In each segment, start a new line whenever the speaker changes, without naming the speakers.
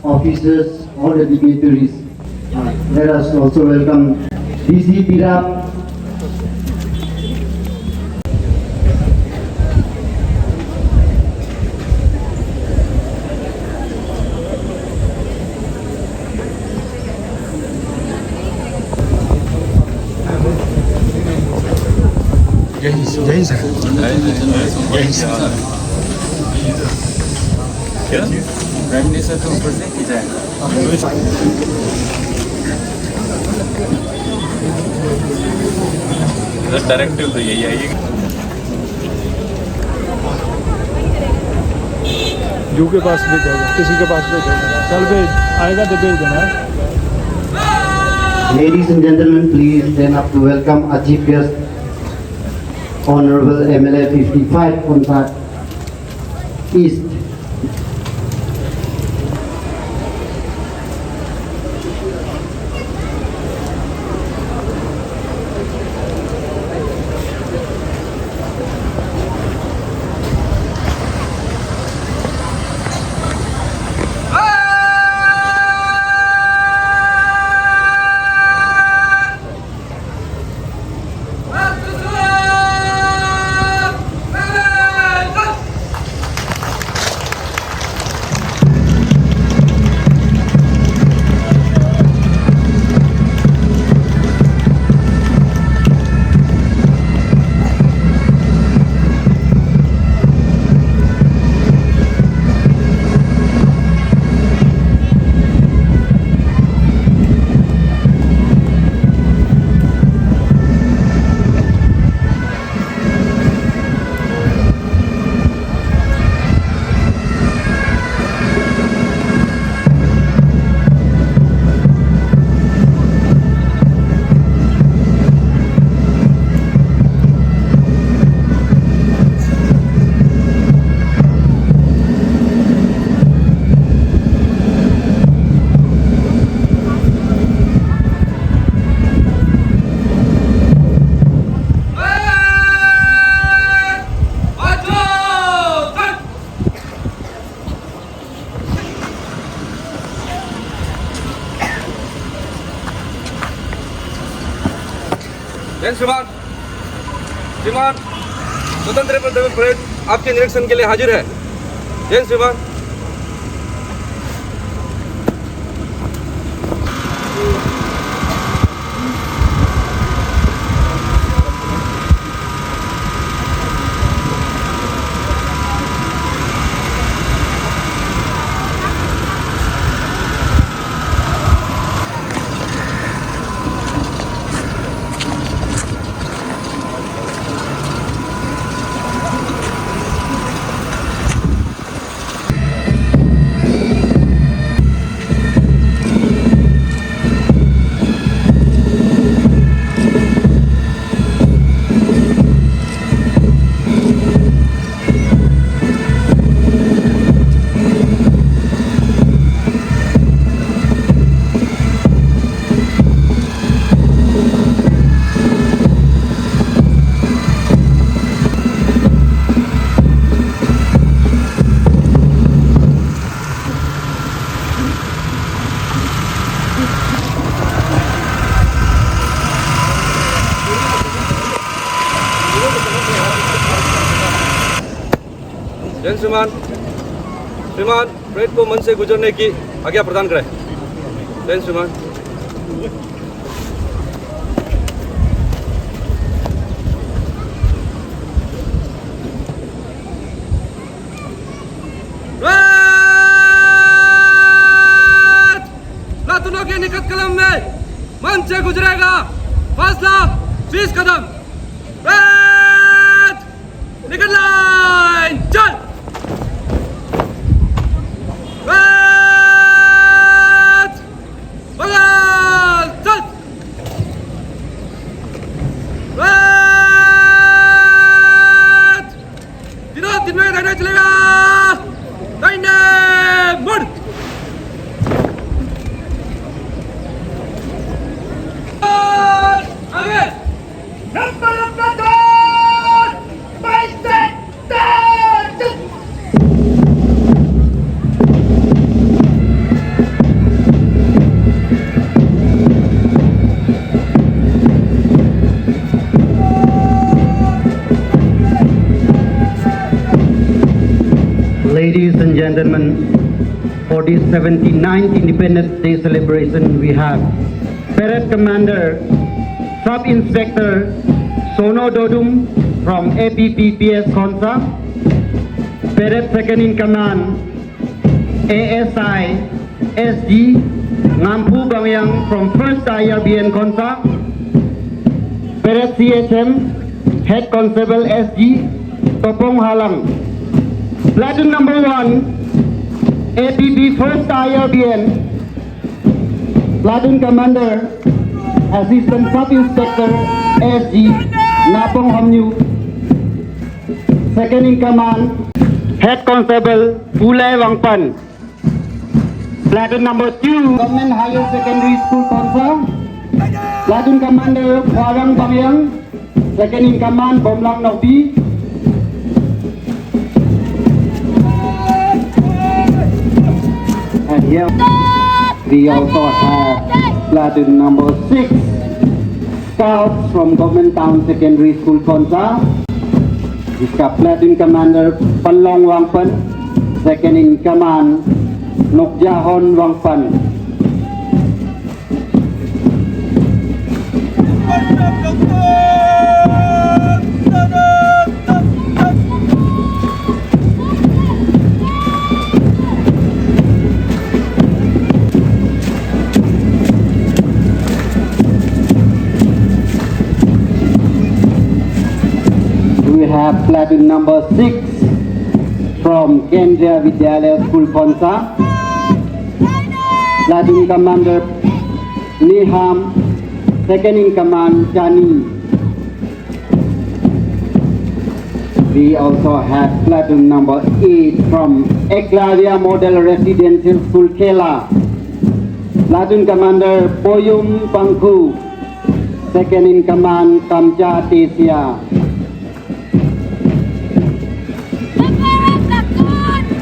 Officers, all the dignitaries. Let us also welcome DC Piram.
जय Hind sir. जय Hind sir.
Prime minister के ऊपर से खींचा है। डायरेक्टिव तो यही है।
जू के पास भेजा होगा, किसी के पास भेजा होगा। चल भेज, आएगा तो भेज देना।
Ladies and gentlemen, please stand up to welcome our chief guest, Honorable MLA 55 Kontak East.
श्रीमान श्रीमान स्वतंत्र परेड आपके निरीक्षण के लिए हाजिर है। जय श्रीमान। जय श्रीमान। श्रीमान परेड को मंच से गुजरने की आज्ञा प्रदान करें। जय श्रीमान। लातूनों के निकट कलम में मंच से गुजरेगा फासला 20 कदम।
gentlemen, for this 79th Independence Day celebration, we have Parade Commander Sub-Inspector Sono Dodum from APPPS Konsa, Parade Second in Command ASI SG Ngampu Bangyang from 1st IRBN Konsa, Parade CHM Head Constable SG Topong Halang, Platoon number 1 APP 1st IRBN Platoon Commander Assistant Sub-Inspector SG Napong Hamnyu, Second in Command Head Constable Pulai Wangpan, Platoon number 2 Government Higher Secondary School Konsa, Platoon Commander Khwarang Bangyang, Second in Command Bomlang Nokbi, and here we also have Platoon number 6 Scouts from Government Town Secondary School Konsa, जिसका Platoon Commander Panlong Wangpan, Second in Command Nokjahon Wangpan. We have Platoon number 6 from Kendriya Vidyalaya School Konsa, Platoon Commander Niham, Second in Command Chani. We also have Platoon number 8 from Eklavya Model Residential School Kela, Platoon Commander Poyum Pangku, Second in Command Kamja Tesia.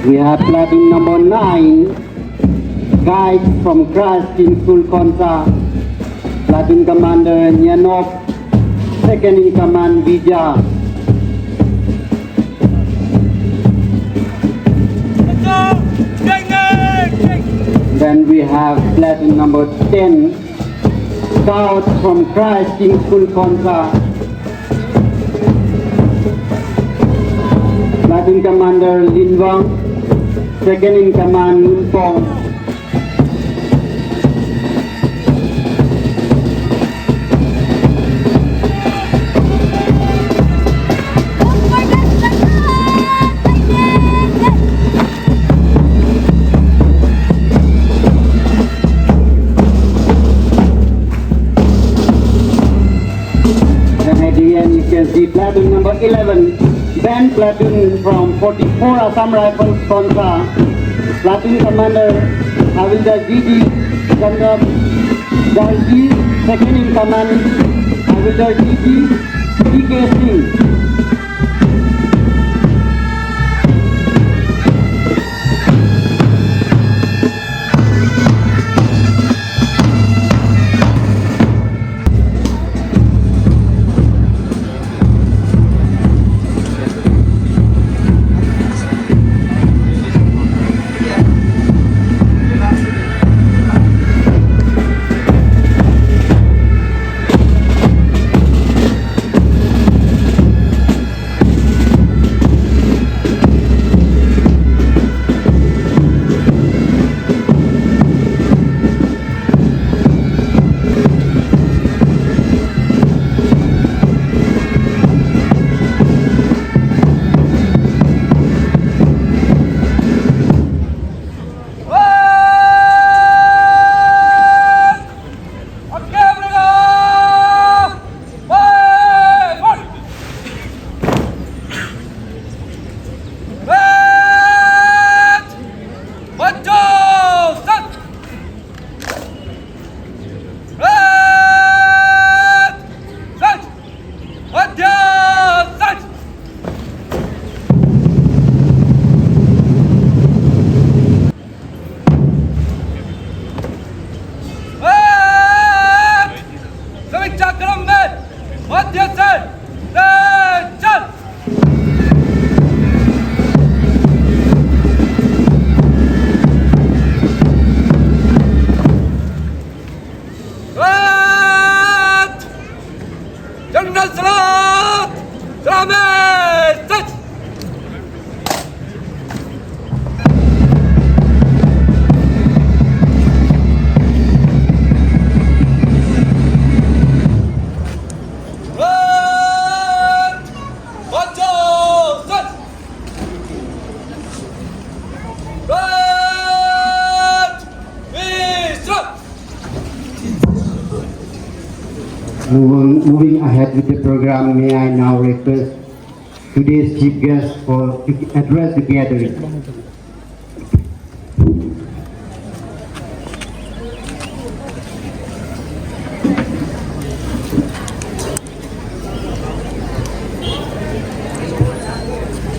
We have Platoon number 9, Guides from Christ King School Konsa, Platoon Commander Nyanok, Second in Command Vija. Then we have Platoon number 10, Scouts from Christ King School Konsa, Platoon Commander Lin Wang, Second in Command Nun Pong. Then at the end you can see Platoon number 11, Band Platoon from 44 Assam Rifles Konsa, Platoon Commander Havildar GG Chandra Darji, Second in Command Havildar GG DK Singh. Moving ahead with the program, may I now request today's chief guest to address the gathering.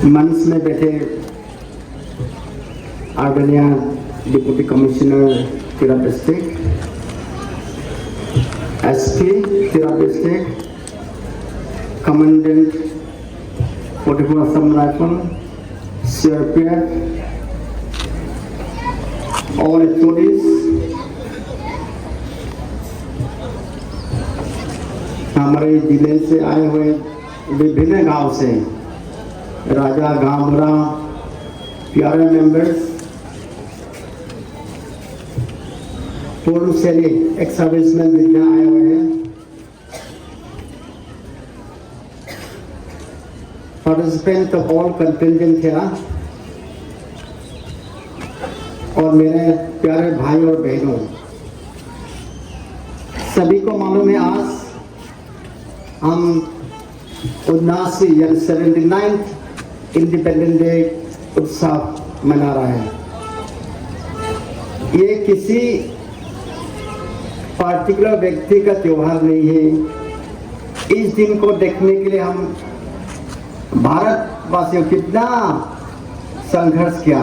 मंच में बैठे आदरणीय deputy commissioner Tirap district, SP Tirap district, commandant 44 Assam rifle, CRPF, all police, हमारे जिले से आए हुए विभिन्न गांव से राजा गामरा, प्यारे मेंबर्स, पूर्व सैनिक, एक्स सर्विसमैन जितने आए हुए हैं, पार्टिसिपेंट ऑफ ऑल कंटिजेंट है, और मेरे प्यारे भाई और बहनों, सभी को मालूम है आज हम 79 यानी 79th इंडिपेंडेंस डे उत्सव मना रहे हैं। ये किसी पार्टिकुलर व्यक्ति का त्योहार नहीं है। इस दिन को देखने के लिए हम भारतवासियों कितना संघर्ष किया,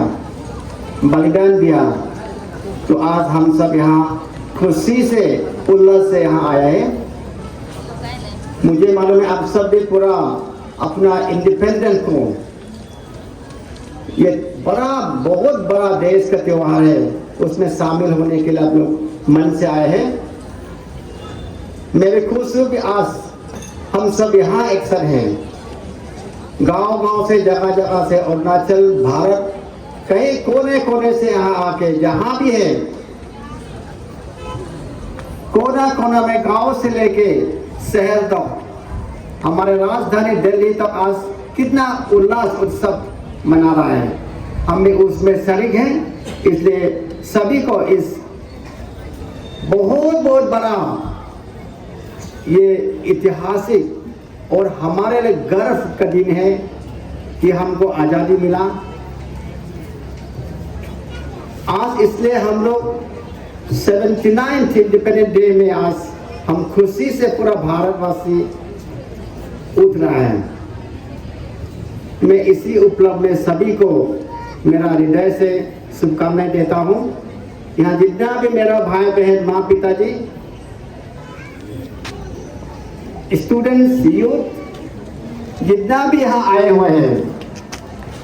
बलिदान दिया, तो आज हम सब यहाँ खुशी से उल्लास से यहाँ आए हैं। मुझे मालूम है आप सब भी पूरा अपना इंडिपेंडेंस को, ये बहुत बड़ा देश का त्योहार है, उसमें शामिल होने के लिए आप लोग मन से आए हैं। मैं भी खुश हूँ कि आज हम सब यहाँ अक्सर हैं, गांव-गांव से, जगह-जगह से, अरुणाचल, भारत, कई कोने-कोने से यहाँ आके जहाँ भी है, कोना-कोना में, गांव से लेके शहर तक, हमारे राजधानी दिल्ली तक आज कितना उल्लास उत्सव मना रहा है। हम भी उसमें शरीक हैं, इसलिए सभी को इस बहुत बड़ा ये ऐतिहासिक और हमारे लिए गर्व का दिन है कि हमको आज़ादी मिला। आज इसलिए हम लोग 79th इंडिपेंडेंस डे में आज हम खुशी से पूरा भारतवासी उठ रहा है। मैं इसी उपलब्ध में सभी को मेरा हृदय से शुभकामनाएं देता हूं। यहाँ जितना भी मेरा भाई बहन, माँ, पिताजी, स्टूडेंट्स, यूथ, जितना भी यहाँ आए हुए हैं,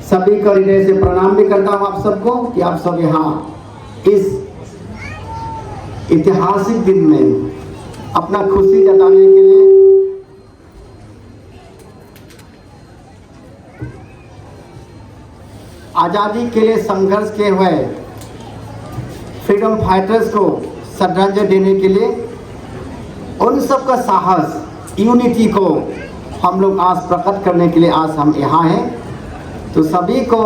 सभी को हृदय से प्रणाम भी करता हूँ आप सबको कि आप सब यहाँ इस ऐतिहासिक दिन में अपना खुशी जताने के लिए आज़ादी के लिए संघर्ष किए हुए फ्रीडम फाइटर्स को श्रद्धांजलि देने के लिए, उन सब का साहस, यूनिटी को हम लोग आज प्रकट करने के लिए आज हम यहाँ हैं। तो सभी को,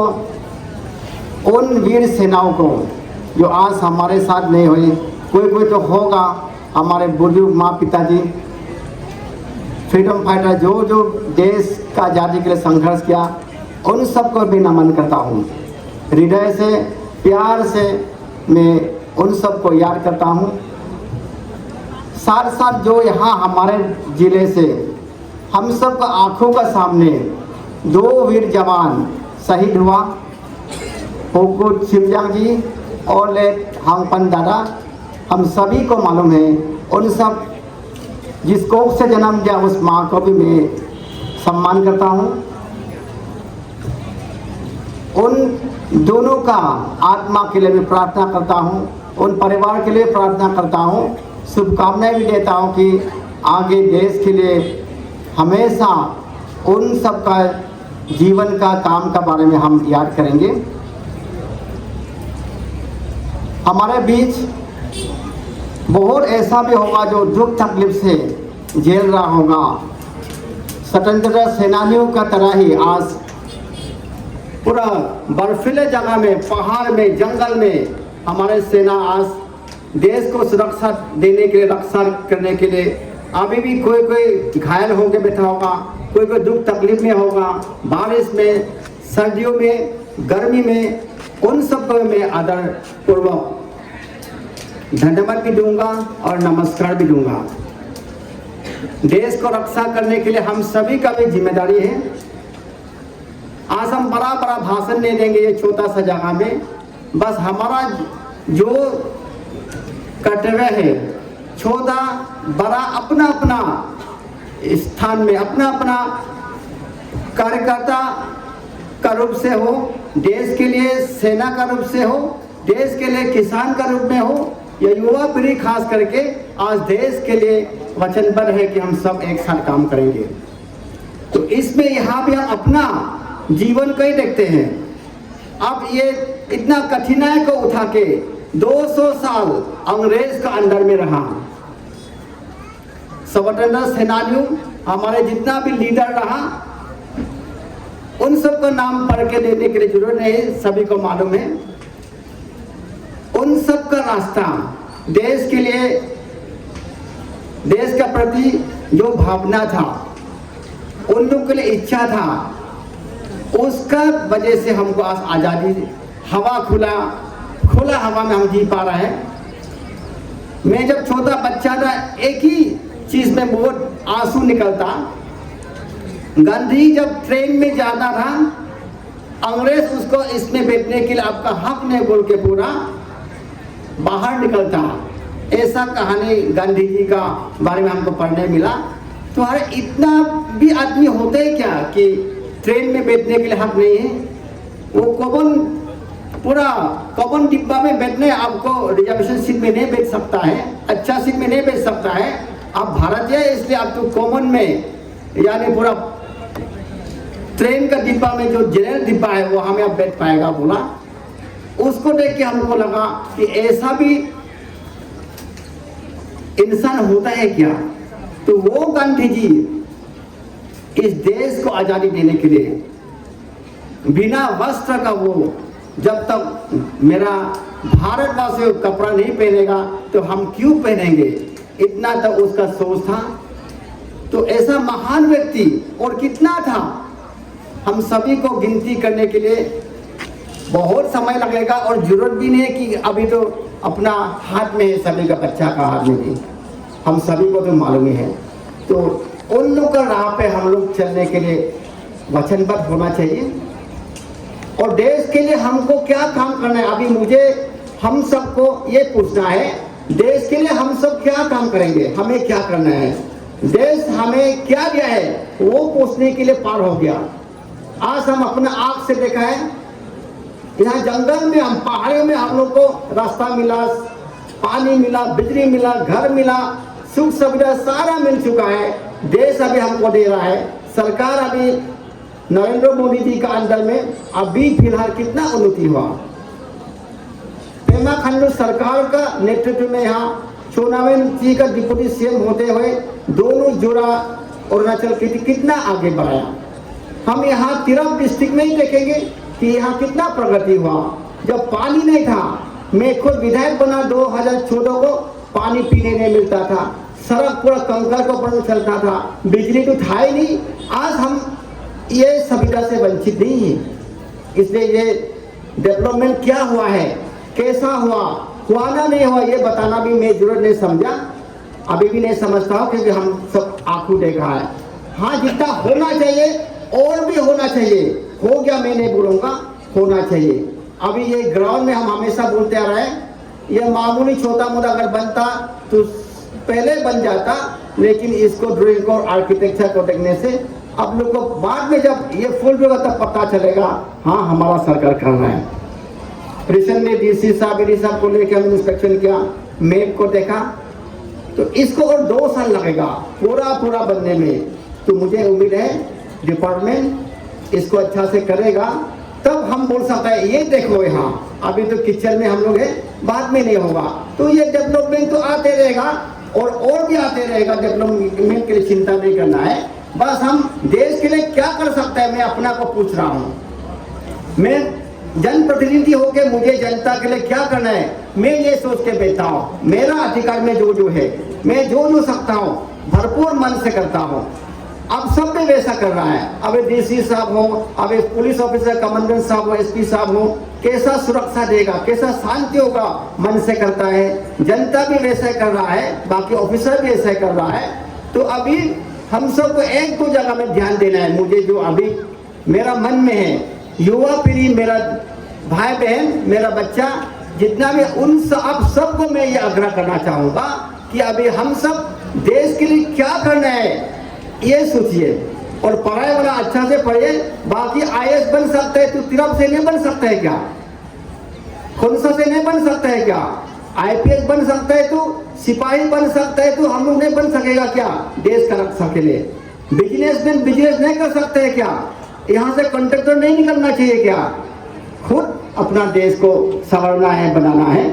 उन वीर सेनाओं को जो आज हमारे साथ नहीं हुए, कोई तो होगा, हमारे बुजुर्ग माँ, पिताजी, फ्रीडम फाइटर जो देश का आज़ादी के लिए संघर्ष किया, उन सबको भी नमन करता हूँ। हृदय से, प्यार से मैं उन सबको याद करता हूँ। साथ साथ जो यहाँ हमारे ज़िले से हम सब का आँखों का सामने 2 वीर जवान शहीद हुआ, पोकुट शिवजांग जी और हांगपन दादा, हम सभी को मालूम है। उन सब जिस कोख से जन्म दिया उस माँ को भी मैं सम्मान करता हूँ। उन दोनों का आत्मा के लिए भी प्रार्थना करता हूँ, उन परिवार के लिए प्रार्थना करता हूँ, शुभकामनाएं भी देता हूँ कि आगे देश के लिए हमेशा उन सब का जीवन का काम का बारे में हम याद करेंगे। हमारे बीच बहुत ऐसा भी होगा जो दुख तकलीफ से झेल रहा होगा। स्वतंत्रता सेनानियों का तरह ही आज पूरा बर्फीले जगह में, पहाड़ में, जंगल में हमारे सेना आज देश को सुरक्षा देने के लिए, रक्षा करने के लिए अभी भी कोई कोई घायल होकर बैठा होगा, कोई कोई दुख तकलीफ में होगा, बारिश में, सर्दियों में, गर्मी में, उन सबको मैं आदर पूर्वक धन्यवाद भी दूंगा और नमस्कार भी दूंगा। देश को रक्षा करने के लिए हम सभी का भी जिम्मेदारी है। आज हम बड़ा बड़ा भाषण नहीं देंगे ये छोटा सा जगह में, बस हमारा जो कर्तव्य है, छोटा बड़ा अपना अपना स्थान में अपना अपना कार्यकर्ता का रूप से हो, देश के लिए सेना का रूप से हो, देश के लिए किसान का रूप में हो, या युवा पीढ़ी खास करके आज देश के लिए वचनबद्ध है कि हम सब एक साथ काम करेंगे। तो इसमें यहाँ भी हम अपना जीवन को ही देखते हैं। अब ये इतना कठिनाई को उठा के 200 साल अंग्रेज का अंडर में रहा, स्वतंत्रता सेनानियों हमारे जितना भी लीडर रहा, उन सबका नाम पढ़ के देने के लिए जरूरत नहीं, सभी को मालूम है। उन सब का रास्ता देश के लिए, देश का प्रति जो भावना था, उन लोग के लिए इच्छा था, उसका वजह से हमको आज आज़ादी, हवा खुला हवा में हम जी पा रहे हैं। मैं जब छोटा बच्चा था एक ही चीज़ में बहुत आंसू निकलता। गांधी जब ट्रेन में जाता था, अंग्रेज उसको इसमें बैठने के लिए आपका हक नहीं बोल के पूरा बाहर निकलता। ऐसा कहानी गांधी जी का बारे में हमको पढ़ने मिला। तो अरे इतना भी आदमी होते हैं क्या कि ट्रेन में बैठने के लिए हक नहीं है? वो कॉमन डिब्बा में बैठने, आपको रिजर्वेशन सीट में नहीं बैठ सकता है, अच्छा सीट में नहीं बैठ सकता है। आप भारतीय है इसलिए आप तो कॉमन में, यानी पूरा ट्रेन का डिब्बा में जो जनरल डिब्बा है वो हमें आप बैठ पाएगा बोला। उसको देख के हमको लगा कि ऐसा भी इंसान होता है क्या? तो वो गांधी जी इस देश को आजादी देने के लिए बिना वस्त्र का, वो जब तक मेरा भारतवासी कपड़ा नहीं पहनेगा तो हम क्यों पहनेंगे, इतना तक उसका सोच था। तो ऐसा महान व्यक्ति और कितना था, हम सभी को गिनती करने के लिए बहुत समय लगेगा और जरूरत भी नहीं है कि अभी तो अपना हाथ में है, सभी का बच्चा का हाथ में भी, हम सभी को तो मालूम ही है। तो उन लोग का राह पे हम लोग चलने के लिए वचनबद्ध होना चाहिए। और देश के लिए हमको क्या काम करना है, अभी मुझे हम सबको ये पूछना है, देश के लिए हम सब क्या काम करेंगे, हमें क्या करना है, देश हमें क्या दिया है, वो पूछने के लिए पार हो गया। आज हम अपना आँख से देखा है, यहाँ जंगल में, हम पहाड़ियों में हम लोग को रास्ता मिला, पानी मिला, बिजली मिला, घर मिला, सुख सुविधा सारा मिल चुका है। देश अभी हमको दे रहा है। सरकार अभी नरेंद्र मोदी जी का अंदर में अभी फिलहाल कितना उन्नति हुआ। पेमा खांडू सरकार का नेतृत्व में यहाँ चुनावन जी का डिप्टी सीएम होते हुए दोनों जोड़ा अरुणाचल के कितना आगे बढ़ाया। हम यहाँ तिरप डिस्ट्रिक्ट में ही देखेंगे कि यहाँ कितना प्रगति हुआ। जब पानी नहीं था, मैं खुद विधायक बना 2014 को, पानी पीने नहीं मिलता था, सड़क पूरा कंकर के ऊपर चलता था, बिजली तो था ही नहीं। आज हम ये सुविधा से वंचित नहीं है। इसलिए ये डेवलपमेंट क्या हुआ है, कैसा हुआ, हुआ ना नहीं हुआ, ये बताना भी मैं जरूरत नहीं समझा, अभी भी नहीं समझता हूँ, क्योंकि हम सब आंखों देखा है। हाँ, जितना होना चाहिए और भी होना चाहिए, हो गया मैं नहीं बोलूँगा, होना चाहिए। अभी ये ग्राउंड में हम हमेशा बोलते आ रहे हैं, ये मामूली छोटा मोटा अगर बनता तो पहले बन जाता, लेकिन इसको ड्राइंग और आर्किटेक्चर को देखने से अब लोग को बाद में जब ये फुल होगा तब पता चलेगा, हाँ हमारा सरकार कर रहा है। रिसेंटली डीसी साहब को लेकर हमने इंस्पेक्शन किया, मैप को देखा, तो इसको और 2 साल लगेगा पूरा बनने में। तो मुझे उम्मीद है डिपार्टमेंट इसको अच्छा से करेगा, तब हम बोल सकते हैं ये देखो यहाँ अभी तो किचन में हम लोग हैं, बाद में नहीं होगा। तो ये डेवलपमेंट तो आते रहेगा और भी आते रहेगा। डेवलपमेंट के लिए चिंता नहीं करना है, बस हम देश के लिए क्या कर सकते हैं, मैं अपना को पूछ रहा हूँ। मैं जनप्रतिनिधि होकर मुझे जनता के लिए क्या करना है, मैं ये सोच के बैठा हूँ। मेरा अधिकार में जो है, मैं जो सकता हूँ भरपूर मन से करता हूँ। अब सब में वैसा कर रहा है। अब डीसी साहब हो, अब पुलिस ऑफिसर कमांडेंट साहब हो, एसपी साहब हो, कैसा सुरक्षा देगा, कैसा शांति होगा, मन से करता है। जनता भी वैसा कर रहा है, बाकी ऑफिसर भी ऐसा कर रहा है। तो अभी हम सबको एक दो जगह में ध्यान देना है। मुझे जो अभी मेरा मन में है, युवा पीढ़ी, मेरा भाई बहन, मेरा बच्चा जितना भी, उन सब सबको मैं ये आग्रह करना चाहूँगा कि अभी हम सब देश के लिए क्या करना है ये सोचिए, और पढ़ाई वाला अच्छा से पढ़िए। बाकी आईएएस बन सकता है तो तिरप से नहीं बन सकता है क्या, खुनसा से नहीं बन सकता है क्या, आईपीएस बन सकता है तो सिपाही बन सकता है तो हम लोग नहीं बन सकेगा क्या देश का रक्षा के लिए? बिजनेसमैन बिजनेस नहीं कर सकते है क्या? यहाँ से कॉन्ट्रैक्टर नहीं निकलना चाहिए क्या? खुद अपना देश को संवारना है, बनाना है।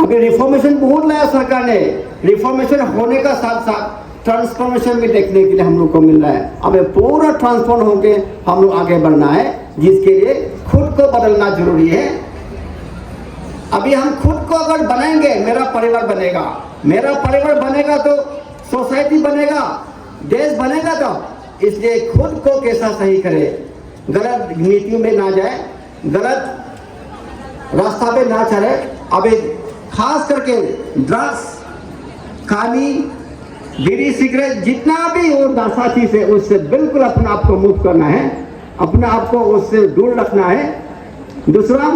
अभी रिफॉर्मेशन बहुत लाया सरकार ने, रिफॉर्मेशन होने का साथ साथ ट्रांसफॉर्मेशन भी देखने के लिए हम लोग को मिल रहा है। अब पूरा ट्रांसफॉर्म होके हम लोग आगे बढ़ना है, जिसके लिए खुद को बदलना जरूरी है। अभी हम खुद को अगर बनाएंगे, मेरा परिवार बनेगा, मेरा परिवार बनेगा तो सोसाइटी बनेगा, देश बनेगा। तो इसलिए खुद को कैसा सही करे, गलत नीतियों में ना जाए, गलत रास्ता पे ना चले। अभी खास करके ड्रग्स, खानी, बीड़ी, सिगरेट, जितना भी वो नशा चीज है उससे बिल्कुल अपने आप को मुक्त करना है, अपने आप को उससे दूर रखना है। दूसरा,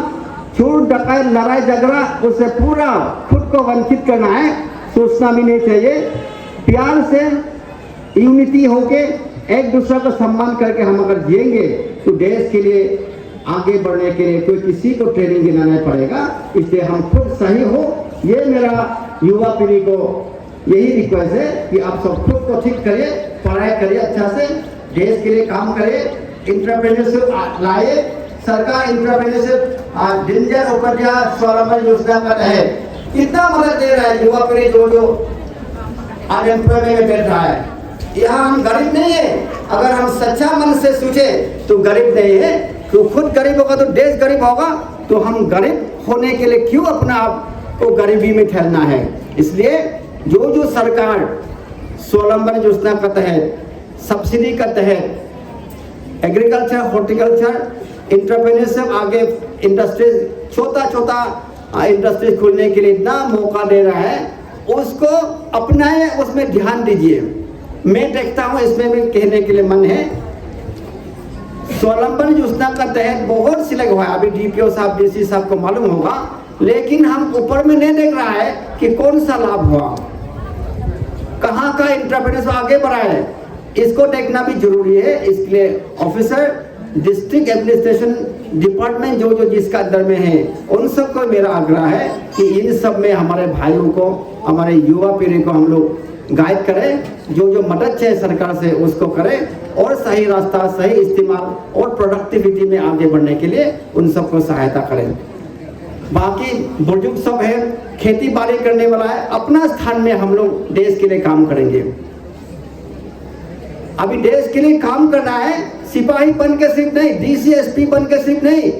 चोर डकैत, लड़ाई झगड़ा, उससे पूरा खुद को वंचित करना है, सोचना भी नहीं चाहिए। प्यार से यूनिटी होके एक दूसरे को सम्मान करके हम अगर जिएंगे तो देश के लिए आगे बढ़ने के लिए कोई किसी को ट्रेनिंग देना नहीं पड़ेगा। इसलिए हम खुद सही हो, ये मेरा युवा पीढ़ी को यही रिक्वेस्ट है कि आप सब खुद को ठीक करिए, पढ़ाई करिए, अच्छा से देश के लिए काम करिए, एंटरप्रेन्योरशिप लाए। सरकार एंटरप्रेन्योरशिप डेंजर उपजा स्वावलंबन योजना का है, कितना मदद दे रहा है युवा पीढ़ी जो अनएम्प्लॉयमेंट में बैठ रहा है। यहाँ हम गरीब नहीं है, अगर हम सच्चा मन से सोचे तो गरीब नहीं है। तो खुद गरीब होगा तो देश गरीब होगा, तो हम गरीब होने के लिए क्यों अपना आप को गरीबी में ठहरना है? इसलिए जो सरकार स्वावलंबन योजना का तहत, सब्सिडी का तहत एग्रीकल्चर, हॉर्टिकल्चर, एंटरप्रेन्योरशिप, आगे इंडस्ट्रीज, छोटा इंडस्ट्रीज खोलने के लिए इतना मौका दे रहा है, उसको अपनाए, उसमें ध्यान दीजिए। मैं देखता हूँ इसमें भी कहने के लिए मन है। स्वावलंबन योजना का तहत बहुत सिलेक्ट हुआ है, अभी डीपीओ साहब, डीसी साहब को मालूम होगा, लेकिन हम ऊपर में नहीं देख रहा है कि कौन सा लाभ हुआ, कहाँ का एंटरप्रेन्योरशिप आगे बढ़ा है, इसको देखना भी जरूरी है। इसलिए ऑफिसर, डिस्ट्रिक्ट एडमिनिस्ट्रेशन डिपार्टमेंट जो जिसका अंदर में है, उन सबको मेरा आग्रह है कि इन सब में हमारे भाइयों को, हमारे युवा पीढ़ी को हम लोग गाइड करें, जो मदद चाहिए सरकार से उसको करें, और सही रास्ता, सही इस्तेमाल और प्रोडक्टिविटी में आगे बढ़ने के लिए उन सबको सहायता करें। बाकी बुजुर्ग सब है, खेती बाड़ी करने वाला है, अपना स्थान में हम लोग देश के लिए काम करेंगे। अभी देश के लिए काम करना है, सिपाही बन के सिर्फ नहीं, डीसी एसपी बन के सिर्फ नहीं,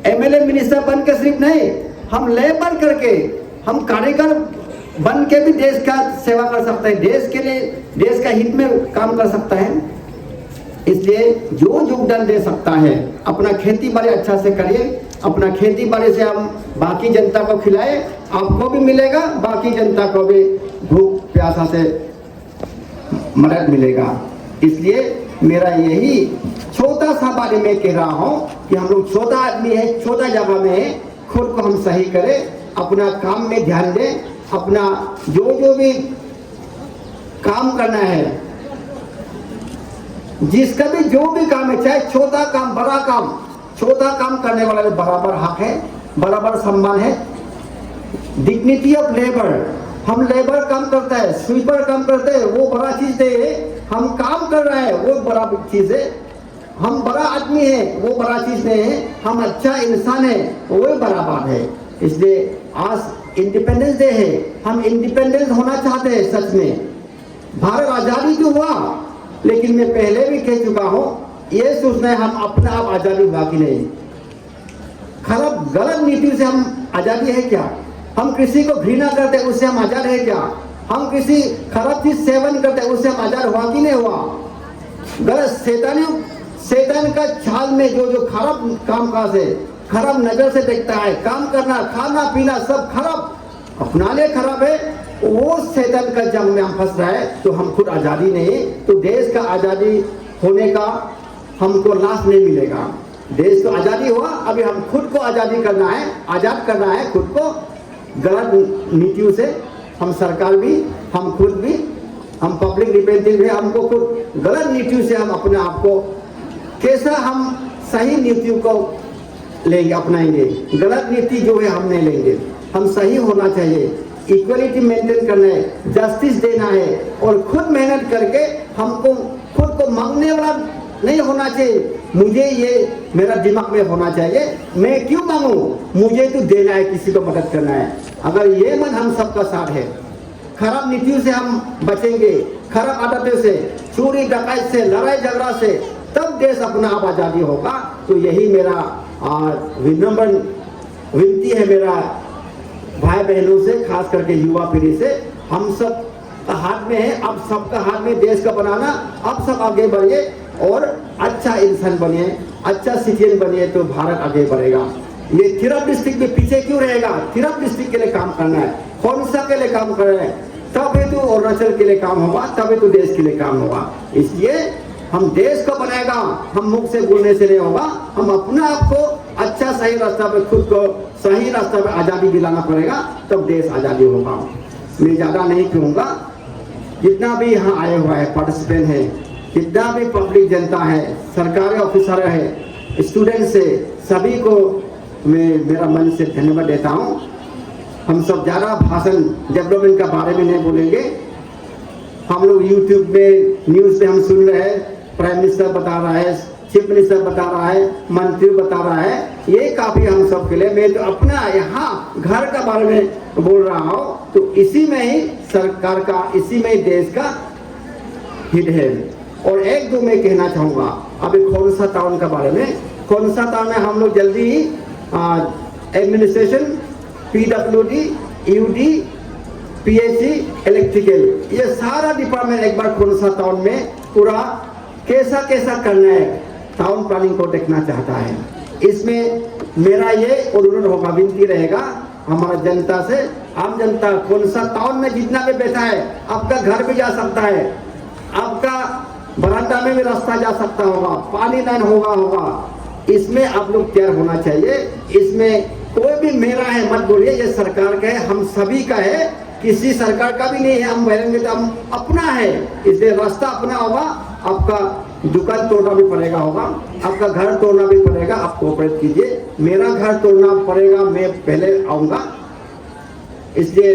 एमएलए मिनिस्टर बन के सिर्फ नहीं, हम लेबर करके, हम कारीगर बन के भी देश का सेवा कर सकते हैं, देश के लिए, देश का हित में काम कर सकता है। इसलिए जो योगदान दे सकता है, अपना खेती बाड़ी अच्छा से करिए, अपना खेती बाड़ी से हम बाकी जनता को खिलाए, आपको भी मिलेगा, बाकी जनता को भी भूख प्यासा से मदद मिलेगा। इसलिए मेरा यही छोटा सा बारे में कह रहा हूँ कि हम लोग छोटा आदमी है, छोटा जगह में है, खुद को हम सही करें, अपना काम में ध्यान दें, अपना जो भी काम करना है, जिसका भी जो भी काम है, चाहे छोटा काम बड़ा काम, छोटा काम करने वाला में बराबर हक है, बराबर सम्मान है। डिग्निटी ऑफ लेबर, हम लेबर काम करता है, स्वीपर काम करते हैं, वो बड़ा चीज है, हम काम कर रहे हैं वो बड़ा चीज है, हम बड़ा आदमी है वो बड़ा चीज नहीं है, हम अच्छा इंसान है वो बड़ा बात है। इसलिए आज इंडिपेंडेंस डे है, हम इंडिपेंडेंस होना चाहते हैं। सच में भारत आजादी तो हुआ, लेकिन मैं पहले भी कह चुका हूँ, ये सोचना है हम अपने आप आजादी बाकी नहीं, खराब गलत नीति से हम आज़ादी है क्या? हम किसी को घृणा करते उससे हम आज़ाद है क्या? हम किसी खराब चीज सेवन करते उससे हम आज़ाद हुआ कि नहीं हुआ? गलत शैतान का छाल में जो खराब काम काज है, खराब नजर से देखता है, काम करना, खाना पीना सब खराब, अपना लिए खराब है, वो शैतान का जंग में हम फंस रहा है। तो हम खुद आज़ादी नहीं, तो देश का आज़ादी होने का हमको लाभ नहीं मिलेगा। देश तो आज़ादी हुआ, अभी हम खुद को आज़ादी करना है, आज़ाद करना है खुद को गलत नीतियों से। हम सरकार भी, हम खुद भी, हम पब्लिक रिप्रेजेंटेटिव भी, हमको खुद गलत नीतियों से हम अपने आप को कैसा हम सही नीतियों को लेंगे, अपनाएंगे। गलत नीति जो है हम नहीं लेंगे, हम सही होना चाहिए, इक्वलिटी मेंटेन करना है, जस्टिस देना है और खुद मेहनत करके हमको खुद को मांगने वाला नहीं होना चाहिए। मुझे ये मेरा दिमाग में होना चाहिए, मैं क्यों मांगू, मुझे तो देना है, किसी को मदद करना है। अगर ये मन हम सबका साथ है, खराब नीतियों से हम बचेंगे, खराब आदतों से, चोरी डकैत से, लड़ाई झगड़ा से, तब देश अपना आप आज़ादी होगा। तो यही मेरा विनम्र विनती है मेरा भाई बहनों से, खास करके युवा पीढ़ी से। हम सब का हाथ में है, अब सबका हाथ में देश का बनाना। अब सब आगे बढ़िए और अच्छा इंसान बनिए, अच्छा सिटीजन बनिए, तो भारत आगे बढ़ेगा। ये तिरप डिस्ट्रिक्ट में पीछे क्यों रहेगा? तिरप डिस्ट्रिक्ट के लिए काम करना है, खोंसा के लिए काम कर रहे हैं, तभी तो अरुणाचल के लिए काम होगा, तभी तो देश के लिए काम होगा। इसलिए हम देश को बनाएगा, हम मुख से बोलने से नहीं होगा, हम अपना आप को अच्छा सही रास्ता पे, खुद को सही रास्ता पे आज़ादी दिलाना पड़ेगा, तब देश आज़ादी होगा। मैं ज़्यादा नहीं कहूँगा, जितना भी यहाँ आए हुआ है पार्टिसिपेंट है, जितना भी पब्लिक जनता है, सरकारी ऑफिसर है, स्टूडेंट्स है, सभी को मैं मेरा मन से धन्यवाद देता हूँ। हम सब ज़्यादा भाषण डेवलपमेंट का बारे में नहीं बोलेंगे। हम लोग यूट्यूब में, न्यूज़ पे हम सुन रहे हैं, प्राइम मिनिस्टर बता रहा है, चीफ मिनिस्टर बता रहा है, मंत्री बता रहा है, ये काफ़ी हम सब के लिए। मैं तो अपना यहाँ घर का बारे में बोल रहा हूँ, तो इसी में ही सरकार का, इसी में ही देश का हित है। और एक दो मैं कहना चाहूँगा अभी खोंसा टाउन का बारे में। खोंसा टाउन में हम लोग जल्दी ही administration, PWD, UD, PHC, electrical, ये सारा डिपार्टमेंट एक बार खोंसा टाउन में पूरा कैसा कैसा करना है, टाउन प्लानिंग को देखना चाहता है। इसमें मेरा ये अनुरोध होगा, विनती रहेगा हमारा जनता से, आम जनता, खोंसा टाउन में जितना भी बैठा है, आपका घर भी जा सकता है, आपका बरामदा में भी रास्ता जा सकता होगा, पानी लाइन होगा, इसमें आप लोग तैयार होना चाहिए। इसमें कोई भी मेरा है मत बोलिए, ये सरकार का है, हम सभी का है, किसी सरकार का भी नहीं है। हम बोलेंगे तो हम अपना है, इसलिए रास्ता अपना होगा। आपका दुकान तोड़ना भी पड़ेगा होगा, आपका घर तोड़ना भी पड़ेगा, आप कोऑपरेट कीजिए। मेरा घर तोड़ना पड़ेगा, मैं पहले आऊँगा। इसलिए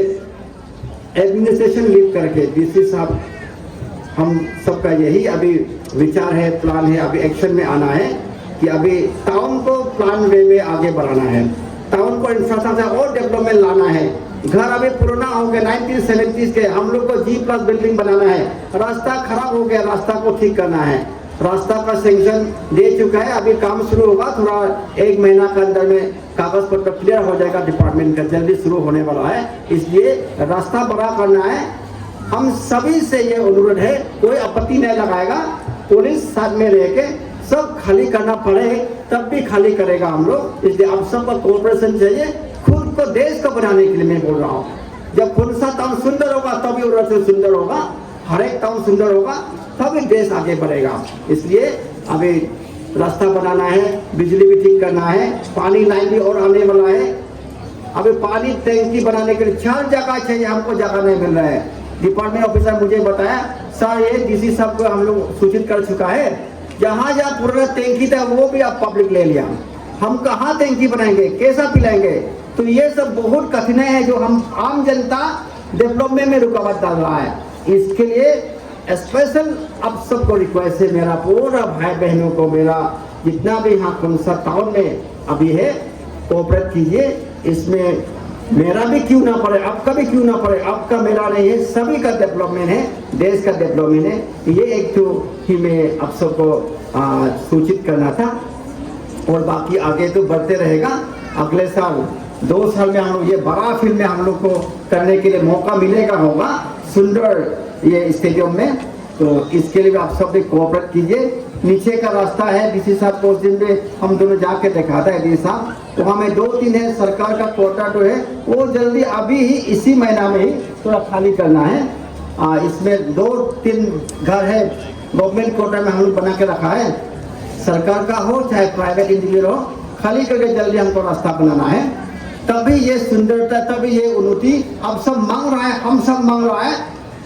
एडमिनिस्ट्रेशन लीड करके डीसी साहब, हम सबका यही अभी विचार है, प्लान है, अभी एक्शन में आना है कि अभी टाउन को प्लान वे में आगे बढ़ाना है, टाउन को इंफ्रास्ट्रक्चर और डेवलपमेंट लाना है। घर अभी पुराना हो गया, 1970s के, हम लोग को G+ बिल्डिंग बनाना है। रास्ता खराब हो गया, रास्ता को ठीक करना है। रास्ता का सेंक्शन दे चुका है, अभी काम शुरू होगा, थोड़ा 1 महीना के अंदर में कागज पत्र क्लियर हो जाएगा, डिपार्टमेंट का जल्दी शुरू होने वाला है। इसलिए रास्ता बड़ा करना है। हम सभी से ये अनुरोध है, कोई आपत्ति नहीं लगाएगा, पुलिस साथ में रह के सब खाली करना पड़े तब भी खाली करेगा हम लोग। इसलिए आप सबका कोऑपरेशन चाहिए, खुद को देश को बनाने के लिए मैं बोल रहा हूँ। जब खोंसा टाउन सुंदर होगा तभी अरुणाचल सुंदर होगा, हर एक टाउन सुंदर होगा तभी देश आगे बढ़ेगा। इसलिए अभी रास्ता बनाना है, बिजली भी ठीक करना है, पानी लाइन भी और आने वाला है। अभी पानी टैंकी बनाने के लिए 4 जगह चाहिए, हमको जगह नहीं मिल रहा है। डिपार्टमेंट ऑफिसर मुझे बताया, सर ये डीसी साहब को हम लोग सूचित कर चुका है, जहाँ जहाँ पुराना टैंकी था वो भी आप पब्लिक ले लिया, हम कहाँ टैंकी बनाएंगे, कैसा पिलाएंगे। तो ये सब बहुत कठिनाई है जो हम आम जनता डेवलपमेंट में रुकावट डाल रहा है। इसके लिए स्पेशल आप सबको रिक्वेस्ट है, मेरा पूरा भाई बहनों को, मेरा जितना भी यहाँ खोंसा टाउन में अभी है, कोऑपरेट कीजिए। इसमें मेरा भी क्यों ना पड़े, आपका भी क्यों ना पड़े, आपका मेरा नहीं है, सभी का डेवलपमेंट है, देश का डेवलपमेंट है। ये एक तो ही मैं आप सबको सूचित करना था, और बाकी आगे तो बढ़ते रहेगा। अगले साल 2 साल में हम लोग ये बड़ा फील्ड में हम लोग को करने के लिए मौका मिलेगा होगा सुंदर ये स्टेडियम में। तो इसके लिए भी आप सब भी कोऑपरेट कीजिए। नीचे का रास्ता है डीसी साहब को उस दिन में हम दोनों जाके दिखाता है डीसी साहब, तो हमें 2-3 है सरकार का कोटा जो है वो जल्दी अभी ही इसी महीना में ही थोड़ा खाली करना है। इसमें 2-3 घर है गवर्नमेंट कोटा में हम लोग बना के रखा है, सरकार का हो चाहे प्राइवेट इंजीनियर हो, खाली करके जल्दी हमको रास्ता बनाना है। तभी ये सुंदरता, तभी ये उन्नति अब सब मांग रहा है, हम सब मांग रहा है।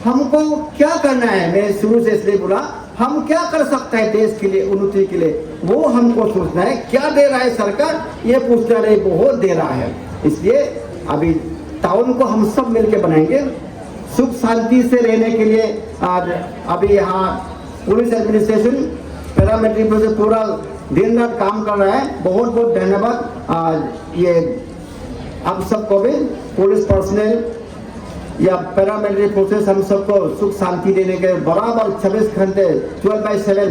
हमको क्या करना है, मैं शुरू से इसलिए बोला हम क्या कर सकते हैं देश के लिए, उन्नति के लिए, वो हमको सोचना है। क्या दे रहा है सरकार ये पूछना नहीं, बहुत दे रहा है। इसलिए अभी टाउन को हम सब मिलके बनाएंगे सुख शांति से रहने के लिए। आज अभी यहाँ पुलिस एडमिनिस्ट्रेशन पैरामिलिट्री फोर्स पूरा दिन रात काम कर रहा है, बहुत बहुत धन्यवाद। आज ये आप सबको भी पुलिस पर्सनल या पैरामिलिट्री फोर्सेस हम सबको सुख शांति देने के बराबर 26 घंटे 12/7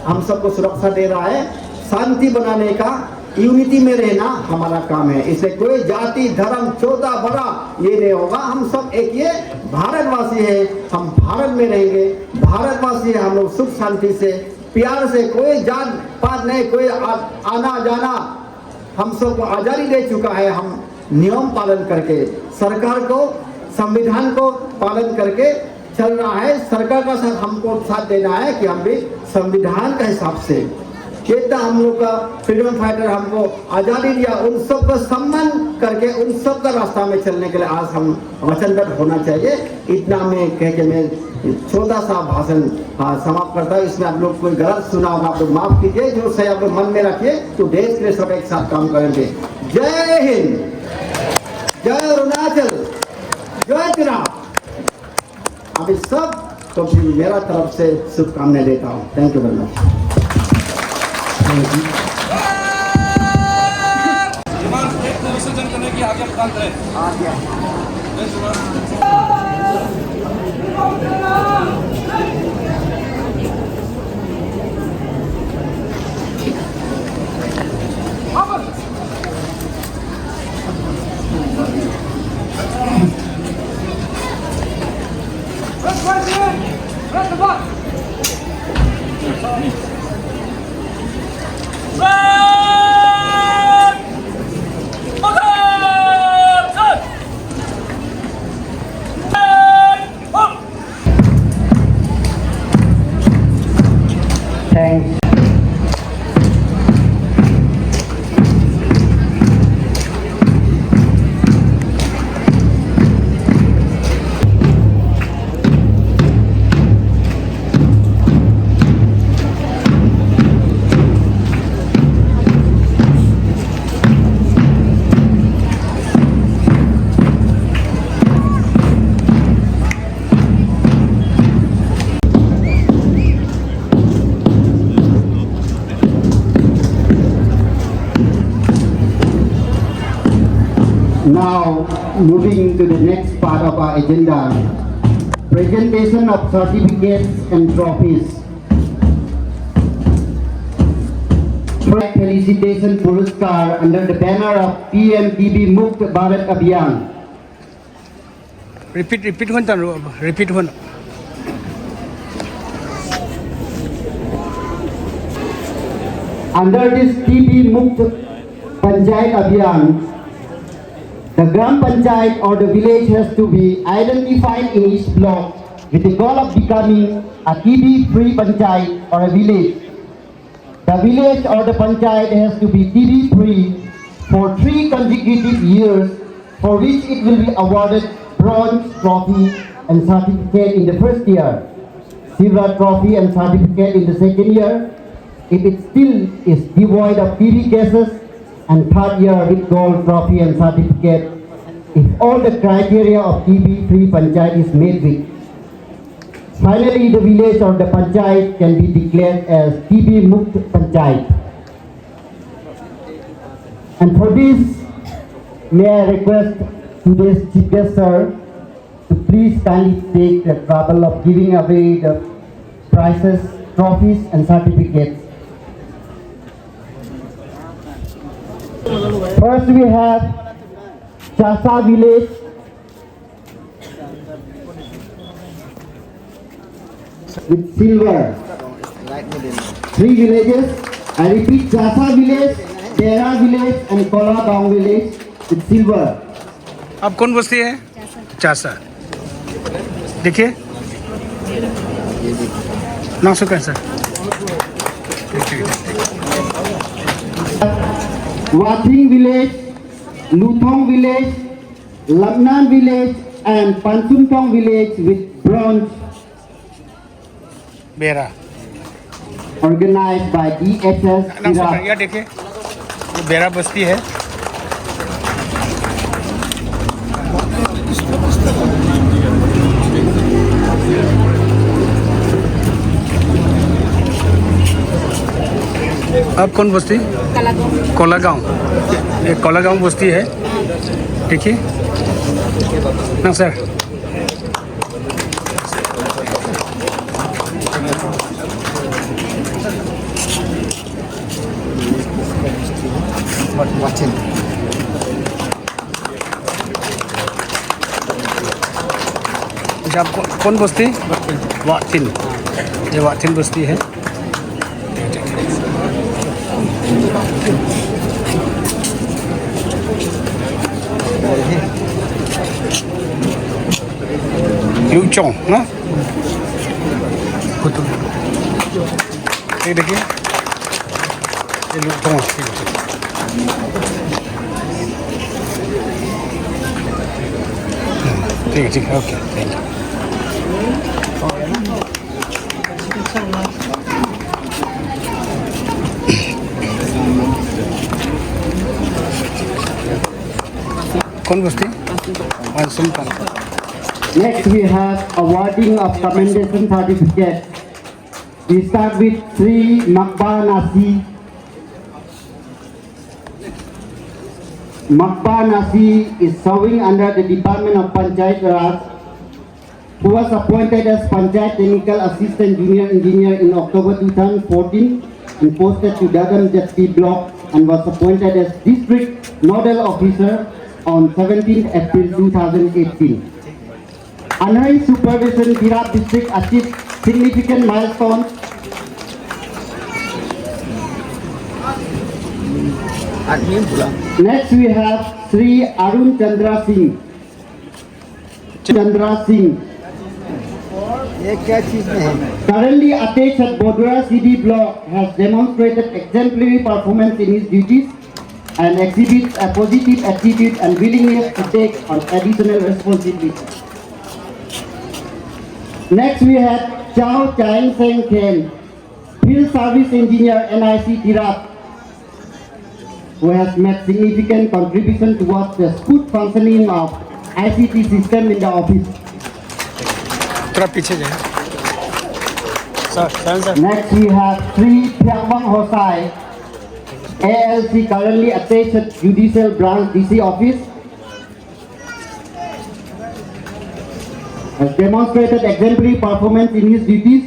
हम सबको सुरक्षा दे रहा है। शांति बनाने का, यूनिटी में रहना हमारा काम है। इसलिए कोई जाति धर्म छोटा बड़ा ये नहीं होगा, हम सब एक ये भारतवासी है, हम भारत में रहेंगे, भारतवासी है हम लोग, सुख शांति से प्यार से, कोई जात पात नहीं, कोई आना जाना, हम सबको आजादी दे चुका है। हम नियम पालन करके सरकार को, संविधान को पालन करके चल रहा है। सरकार का साथ हमको साथ देना है कि हम भी संविधान का हिसाब से कितना हम लोग का फ्रीडम फाइटर हमको आज़ादी दिया, उन सब का सम्मान करके उन सब का रास्ता में चलने के लिए आज हम वचनबद्ध होना चाहिए। इतना मैं कह के मैं छोटा सा भाषण समाप्त करता हूँ। इसमें आप लोग कोई गलत सुना होगा आप लोग माफ कीजिए, जो सही आप लोग मन में रखिए, तो देश के लिए सब एक साथ काम करेंगे। जय हिंद, जय अरुणाचल, जय चुनाव। अभी सब तो मेरा तरफ से शुभकामनाएं देता हूँ। Thank you very much.
विसर्जन करने की आगे प्रदान करें।
Thanks. Now, moving to the next part of our agenda, presentation of certificates and trophies. Felicitation Puraskar under the banner of PMTB Mukt Bharat Abhiyan.
Repeat one. Repeat one.
Under this TB Mukt Panchayat Abhiyan, the Gram Panchayat or the village has to be identified in each block with the goal of becoming a TB-free Panchayat or a village. The village or the Panchayat has to be TB-free for 3 consecutive years, for which it will be awarded bronze trophy and certificate in the first year, silver trophy and certificate in the second year, if it still is devoid of TB cases, and third year with gold trophy and certificate if all the criteria of TB-free Panchayat is met with. Finally, the village or the Panchayat can be declared as TB Mukt Panchayat. And for this, may I request today's Chief Guest Sir to please kindly take the trouble of giving away the prizes, trophies and certificates. First we have Chasa village. With silver. 3 villages. I repeat, Chasa village, Tera village and Kolagaon village with silver.
अब कौन बस्ती है? चासा. देखिए. ना सुकन sir.
Wathing village, Luthong village, Lamnan village and Pansumpong village with bronze
बेरा.
organized by DHS
ना सुकन
Iraq.
ये देखिए. ये बेरा बस्ती है. अब कौन बस्ती? कोलागांव. ये कोलागांव बस्ती है. देखिए. ना सर. आप कौन बस्ती? वाथिन. ये वाथिन बस्ती है. यूचों ना? ये देखिए. ये यूचों. ठीक ठीक ओके थैंक यू. कौन बस्ती? Pansumpong.
Next we have awarding of commendation certificate. We start with Sri Makba Nasi. Makba Nasi is serving under the Department of Panchayat Raj, who was appointed as Panchayat Technical Assistant Junior Engineer in October 2014 and posted to Dagan Jatti Block and was appointed as District Nodal Officer on 17th April 2018. Under his supervision, Tirap district achieved significant milestones. Next we have Sri Arun Chandra Singh. Currently attached at Bodwara CD block, has demonstrated exemplary performance in his duties and exhibits a positive attitude and willingness to take on additional responsibilities. Next we have Chao Chang Seng Ken, Field Service Engineer NIC Tirap, who has made significant contribution towards the smooth functioning of ICT system in the office.
थोड़ा पीछे जाए. Sir.
Next we have Sri Pyangwang Hosai, ALC, currently attached at Judicial Branch DC office. Has demonstrated exemplary performance in his duties.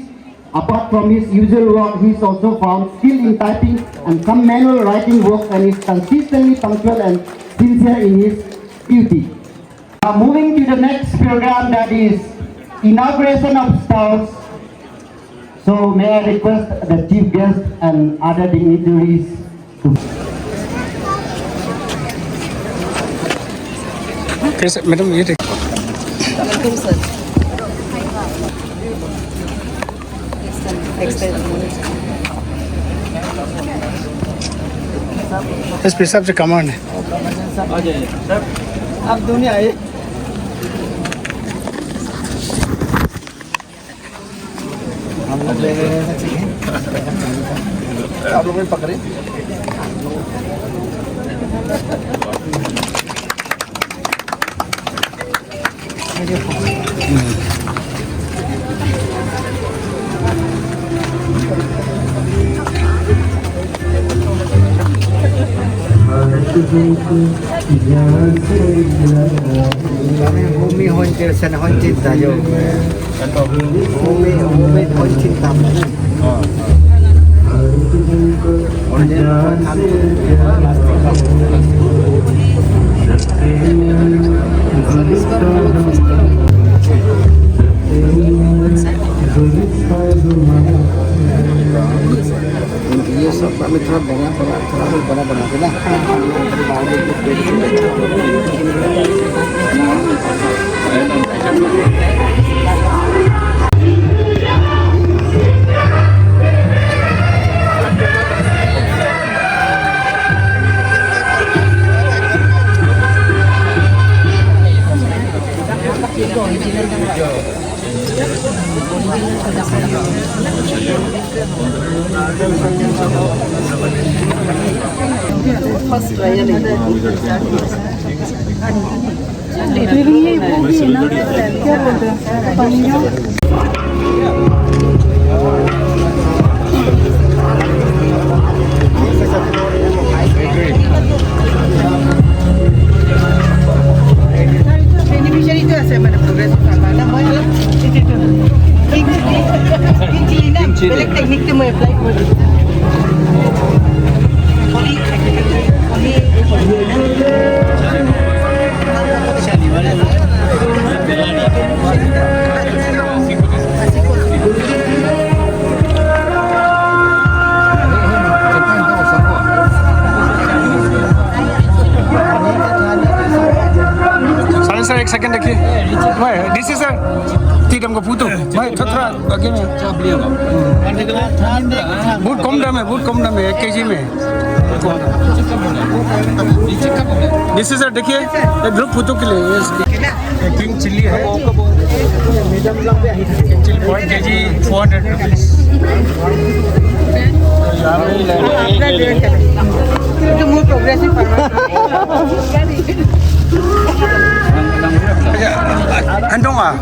Apart from his usual work, he is also found skill in typing and some manual writing work and is consistently punctual and sincere in his duty. Now moving to the next program, that is inauguration of stalls. So may I request the chief guest and other dignitaries to
कैसे madam ये देखिए. इस हिसाब से command है.
अब दुनिया आए. हम लोग ले रहे हैं. ठीक है. आप लोग पकड़े. Kami bumi hancur sana hancur saja. Bumi hancur tambah. Orang yang सब में थोड़ा बड़ा बना के ना
Balik teknik dia mau apply
sir एक सेकंड देखिए भाई दिस इज सर तीरम का पुतो भाई थोड़ा आगे में बहुत कम दाम है एक केजी में दिस इज सर देखिए एक ग्रुप पुतो के लिए ये किंग चिल्ली है chilli 1 kg 400 rupees
itu more progressive
Andong ah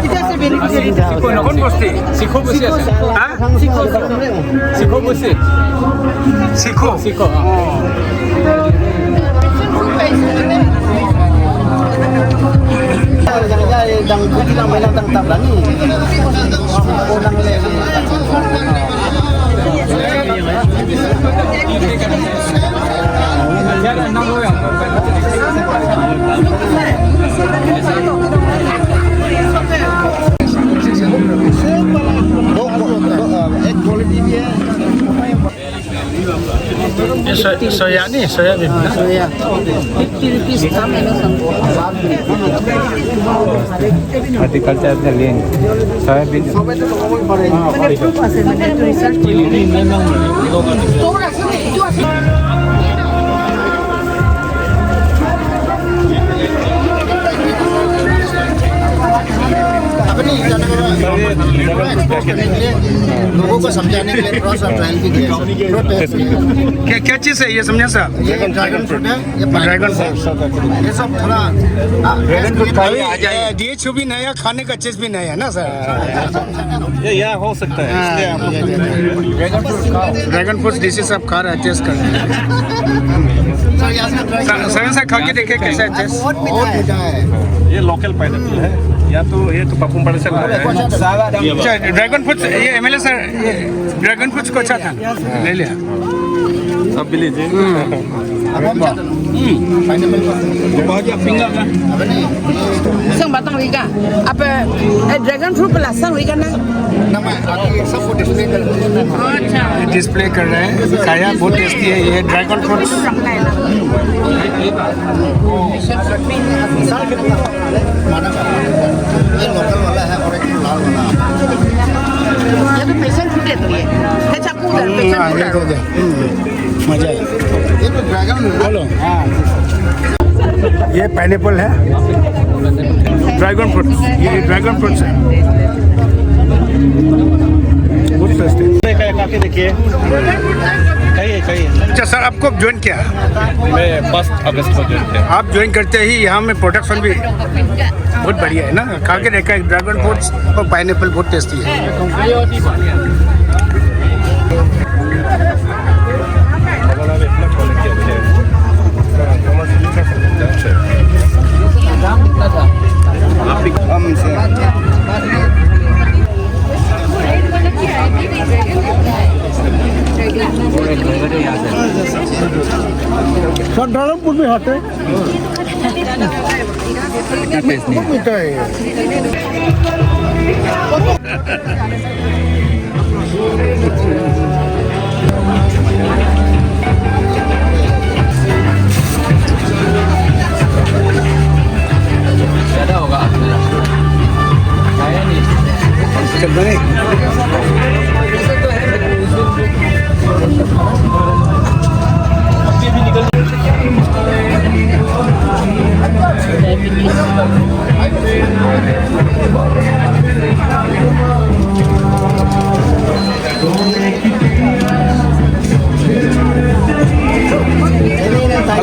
kita sebenarnya
kon bosti sikho bosti আছে হ্যাঁ sikho bosti sikho
dang putih lang may lang tablan ni unang एक क्वालिटी भी है
soya nih soya bin
सोया
50 rupees कम है ना संगो
Horticulture the lane. Soybean.
मैंने proof আছে मैंने तो रिसर्च
अपनी लोगों को समझाने के लिए थोड़ा सा ट्रायल भी किया
क्या चीज़ है ये समझा साहब
ड्रैगन फ्रूट है ये
ड्रैगन फ्रूट
ये सब थोड़ा ड्रैगन फ्रूट
ये छू भी नया खाने का चीज़ भी नया है ना सर
ये यहाँ हो सकता है इसलिए आप
ड्रैगन फ्रूट डिशेस आप खा रहे हैं टेस्ट कर रहे हैं सर खा के देखिए कैसा है टेस्ट
बहुत मीठा है
ये लोकल पाइनएप्पल है या तो ये तो पापुम से ला रहा है
अच्छा ड्रैगन फ्रूट ये एमएलए सर ये ड्रैगन फ्रूट को अच्छा था ले लिया
सब भी लीजिए
sang batang iga apa dragon fruit pelasang iga na
सब को डिस्प्ले कर
अच्छा
डिस्प्ले कर रहे हैं खाया बहुत टेस्टी है ये ड्रैगन फ्रूट
ये लोकल वाला है और एक लाल वाला
ये तो पेशन fruit है तो ये है चाकू उधर पेशन fruit
मजा आया
ये तो ड्रैगन
हेलो ये पाइनएप्पल है ड्रैगन फ्रूट ये ड्रैगन फ्रूट है बहुत टेस्टी
खा के देखिए खाइए
अच्छा सर आपको ज्वाइन किया
मैं 1 अगस्त को ज्वाइन किया
आप ज्वाइन करते ही यहाँ में प्रोडक्शन भी बहुत बढ़िया है ना खा के देखा है ड्रैगन फ्रूट और पाइनएप्पल बहुत टेस्टी है ड्रैगन भी हाथ है मीठा है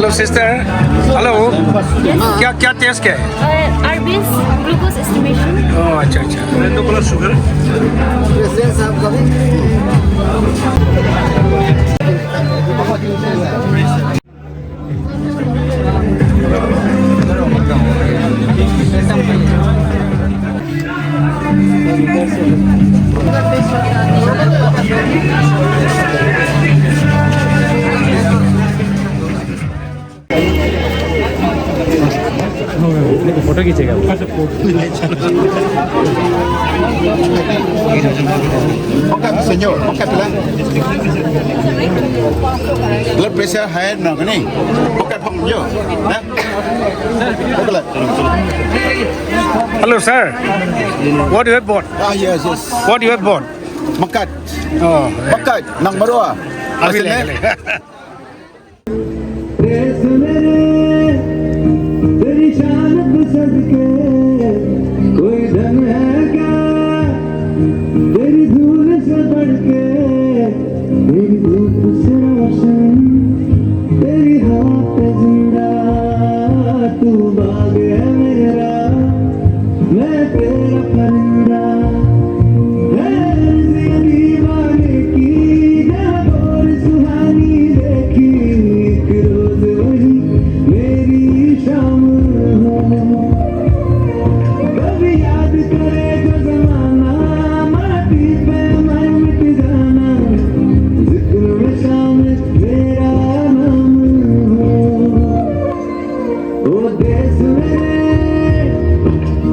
हेलो सिस्टर, हेलो। क्या क्या टेस्ट क्या है?
Arbis glucose estimation.
ओह अच्छा अच्छा।
दो प्लस शुगर फोटो खींचेगा
Makan senyum, makan pelan. Blood pressure high nak ni. Makan pang je. Nah. Betul.
Hello sir, what you have bought?
Ah yes yes.
What you have bought?
Makan.
Oh,
Makan nang baru ah.
अभी ले ले।
तेरी शान पे सदके कोई धन है क्या, तेरी धूल से बढ़ के, तेरी धूप से रोशन, तेरी हवा पे जिंदा, तू बाग है मेरा, मैं तेरा परिंदा। है दीवाने की जब और सुहानी देखी, एक रोज वही मेरी शाम हो। कभी याद करे जो जमाना, माटी पे मैं मिट जाना, जिक्र में शामिल मेरा नाम हो। ओ देश मेरे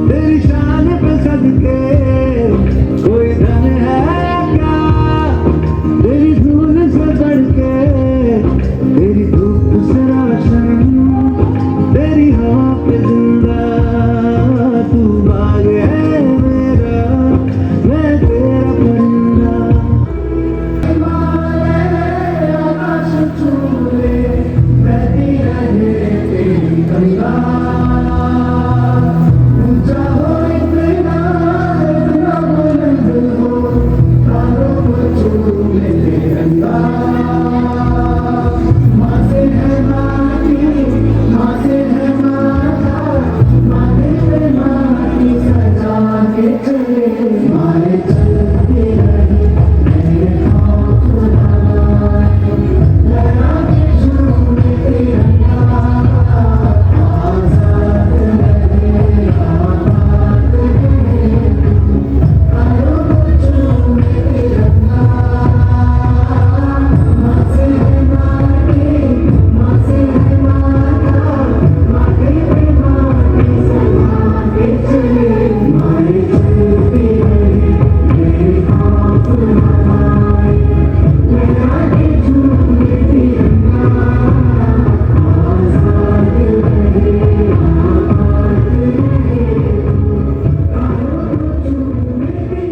तेरी शान पे सदके कोई धन है क्या, तेरी धूल से बढ़ के, तेरी धूप से रोशन, तेरी हवा पे जिंदा, तू बाग है मेरा, मैं तेरा परिंदा। आकाश छूए बहती रहे तेरी गंगा, ऊंचा हो इतना इतना बुलंद हो, तारों को छूए तिरंगा। माँ से है माटी, माँ से है माता, माथे पे माटी सजा के चले, मारे चलते रहे मेरे खौफ लगाए, लगा के छूए तिरंगा, आजाद रहे आबाद रहे, तारों को छूए तिरंगा। माँ से है माटी, माँ से है माता, माथे पे माटी सजा के चले, मारे चलते रहे मेरे खौफ लगाए,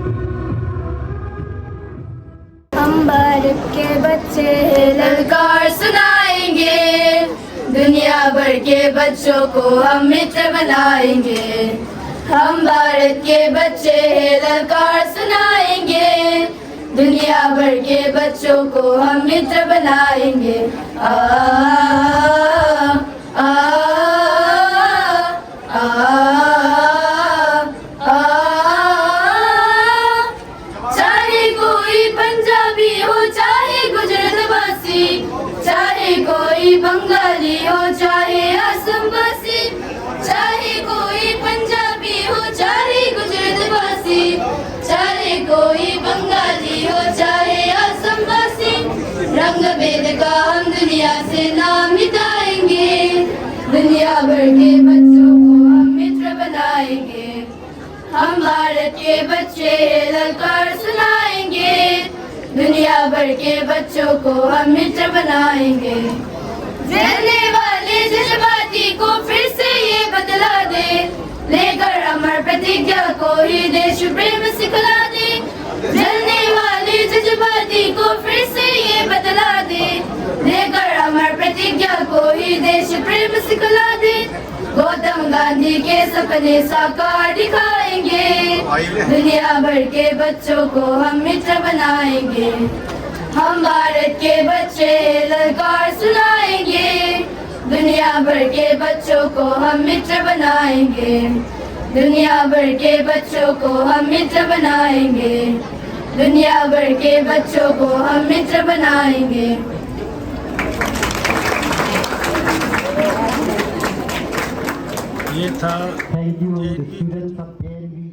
लगा के छूए तिरंगा, आजाद रहे आबाद
हम भारत के बच्चे हैं, ललकार सुनाएंगे, दुनिया भर के बच्चों को हम मित्र बनाएंगे। हम भारत के बच्चे हैं, ललकार सुनाएंगे, दुनिया भर के बच्चों को हम मित्र बनाएंगे। आ आ आ आ चाहे कोई पंजाबी हो, चाहे गुजरातवासी, चाहे कोई बंगाली हो, चाहे असमवासी, चाहे कोई पंजाबी हो, चाहे गुजरातवासी, चाहे कोई बंगाली हो, चाहे असमवासी, रंग भेद का हम दुनिया से नाम मिटाएंगे, दुनिया भर के बच्चों को हम मित्र बनाएंगे। हम भारत के बच्चे ललकार सुनाएंगे, दुनिया भर के बच्चों को हम मित्र बनाएंगे। जलने वाले जज्बाती को फिर से ये बदला दे, लेकर अमर प्रतिज्ञा को ही देश प्रेम सिखला दे। जलने वाले जज्बाती को फिर से ये बदला दे, लेकर अमर प्रतिज्ञा को ही देश प्रेम सिखला दे। गौतम गांधी के सपने साकार दिखाएंगे, दुनिया भर के बच्चों को हम मित्र बनाएंगे। हम भारत के बच्चे ललकार सुनाएंगे, भर के बच्चों को हम मित्र बनाएंगे, दुनिया भर के बच्चों को हम मित्र बनाएंगे, दुनिया भर के बच्चों को हम मित्र बनाएंगे।
ये था
Thank you, the students of JNV.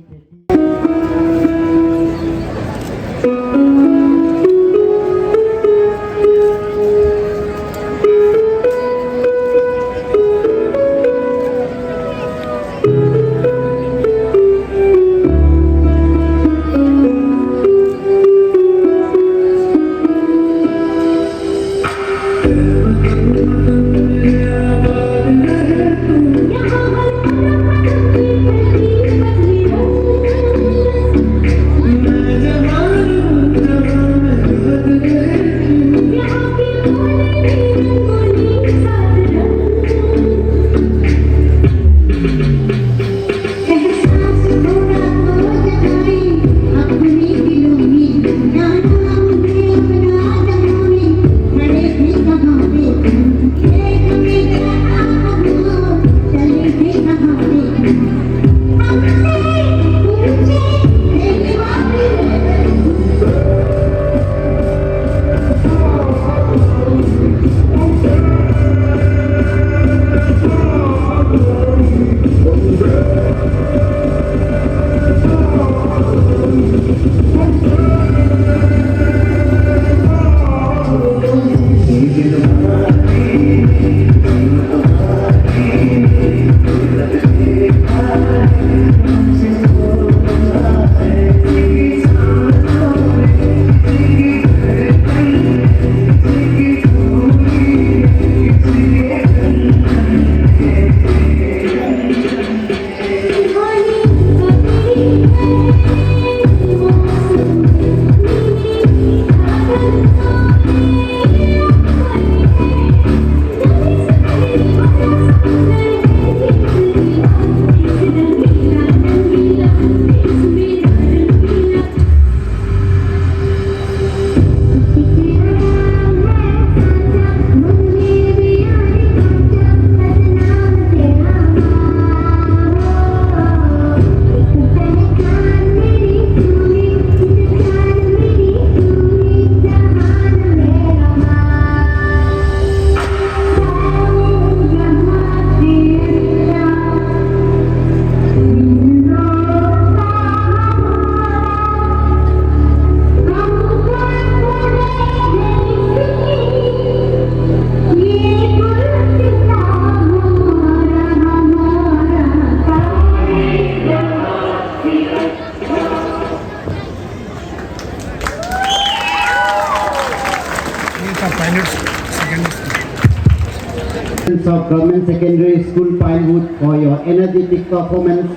Students of Government Secondary School Pinewood for your energetic performance.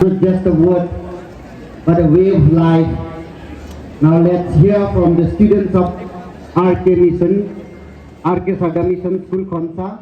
Not just a word, but a way of life. Now let's hear from the students of RK Mission, RK Sada Mission School Khonsa.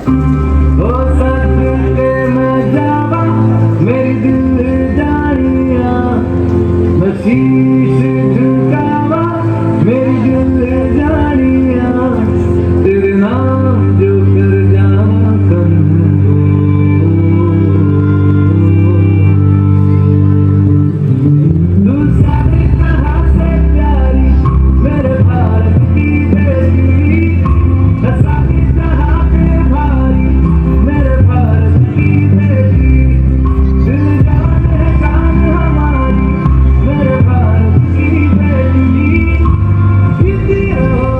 हो सकते मैं जावा मेरी दिल जानिया शीश झुकावा मेरी दिल जानिया तेरे नाम जो कर जावा तू सारी तरह से प्यारी मेरे भारत की बेटी सारी तरह के भारी मेरे भारत की बेटी दिल जान है जान हमारी मेरे भारत की बेटी जीती रहो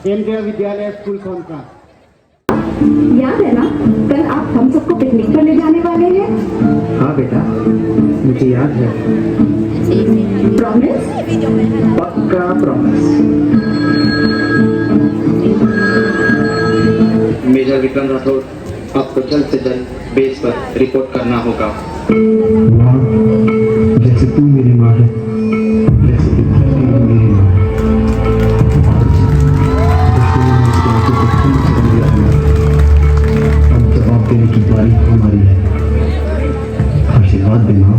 केंद्रीय विद्यालय स्कूल खोंसा।
याद है ना कल आप हम सबको पिकनिक पर ले जाने वाले हैं?
हाँ बेटा मुझे याद है
प्रॉमिस?
पक्का प्रॉमिस
मेजर विक्रम राठौर आपको जल्द से जल्द बेस पर रिपोर्ट करना होगा।
जैसे तू मेरी माँ है जैसे तू मेरी माँ अब जवाब देने की बारी हमारी है। आशीर्वाद देना।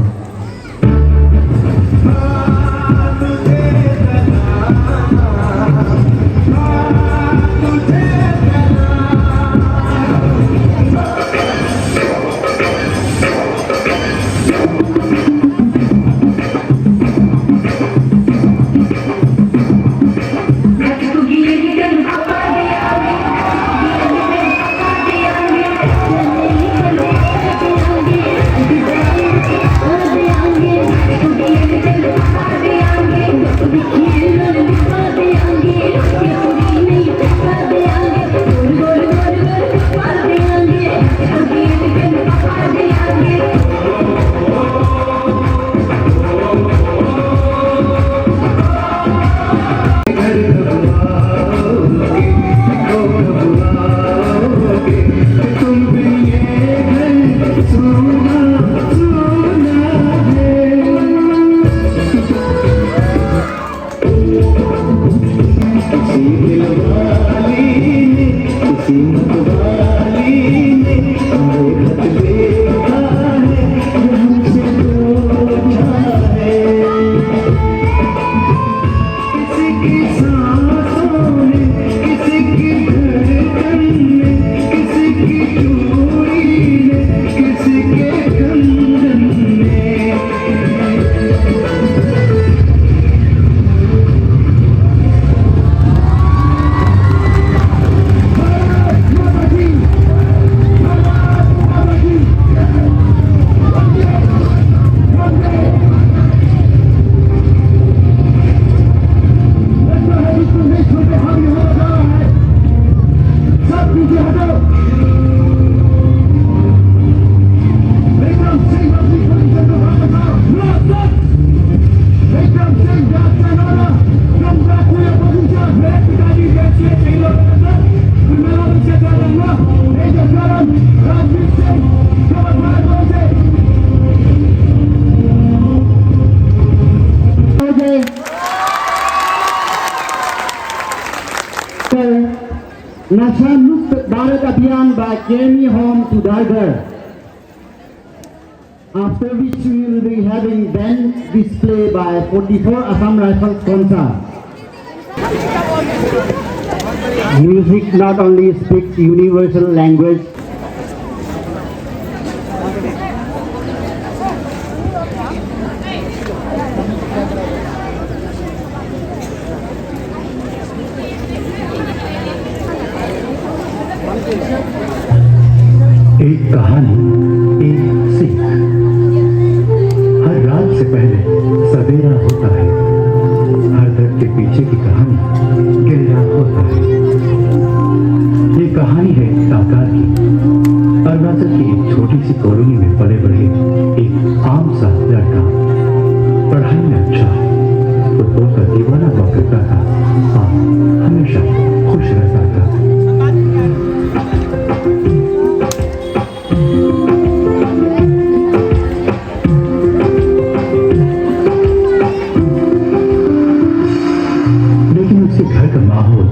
नशा मुक्त भारत अभियान by Jamie Home to Dargar. After which we will be having band display by 44 Assam Rifles Khonsa. Music not only speaks universal language,
एक कहानी, एक सीख। हर रात से पहले सवेरा होता है, हर दर्द के पीछे की कहानी गहरा होता है। ये कहानी है ताकार की। अरुणाचल की एक छोटी सी कॉलोनी में पले बढ़े एक आम सा लड़का। पढ़ाई में अच्छा, फुटबॉल का दीवाना हुआ करता था और हमेशा खुश रहता था। घर का माहौल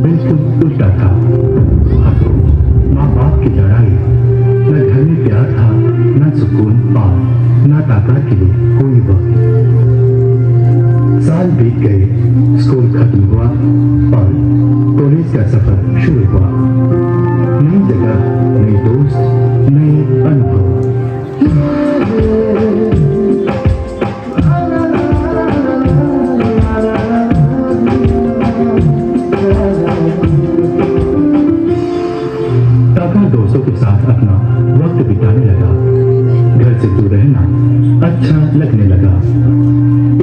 बिल्कुल उल्टा था। माँ बाप की लड़ाई, न घर में प्यार था, न सुकून और न ताकत के लिए कोई वक्त। साल बीत गए, स्कूल खत्म हुआ और कॉलेज का सफर शुरू हुआ। नई जगह, नए दोस्त, नए अनुभव। दोस्तों के साथ अपना वक्त बिताने लगा। घर से दूर रहना अच्छा लगने लगा।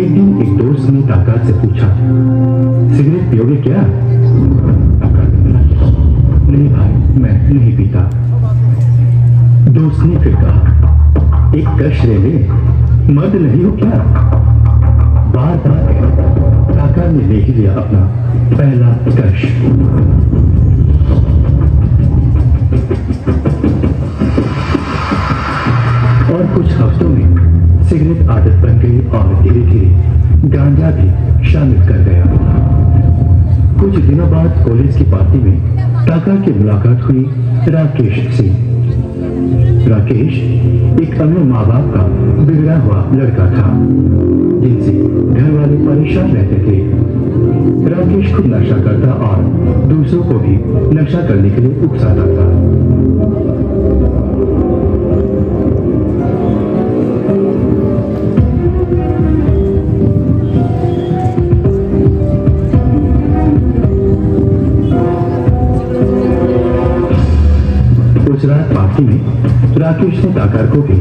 एक दिन एक दोस्त ने ताकत से पूछा, सिगरेट पियोगे क्या? ताकत ने मना किया, नहीं भाई, मैं नहीं पीता। दोस्त ने फिर कहा, एक कश ले ले, मर्द नहीं हो क्या? बार बार ताकत ने ले ही लिया अपना पहला कश। और कुछ हफ्तों में सिगरेट आदत बन गई और धीरे धीरे गांजा भी शामिल कर गया। कुछ दिनों बाद कॉलेज की पार्टी में ताका की मुलाकात हुई राकेश से। राकेश एक अन्य माँ बाप का बिगड़ा हुआ लड़का था, जिनसे घर वाले परेशान रहते थे। राकेश खुद नशा करता और दूसरों को भी नशा करने के लिए उकसाता था। रात पार्टी में राकेश ने ताकार को भी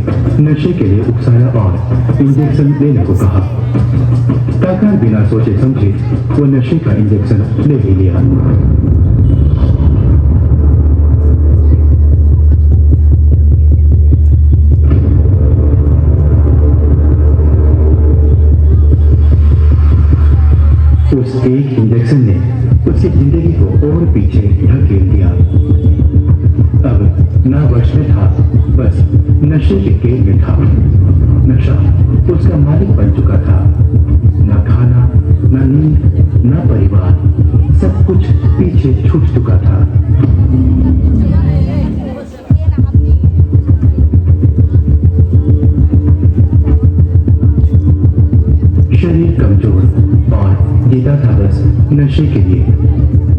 नशे के लिए उकसाया और इंजेक्शन लेने को कहा। ताकार बिना सोचे समझे वो नशे का इंजेक्शन ले ही लिया। उस एक इंजेक्शन ने उसकी जिंदगी को और पीछे ढकेल दिया। अब ना वश में था, बस नशे के खेल में था। नशा उसका मालिक बन चुका था। ना खाना, ना नींद, ना परिवार, सब कुछ पीछे छूट चुका था। शरीर कमजोर और जीता था बस नशे के लिए।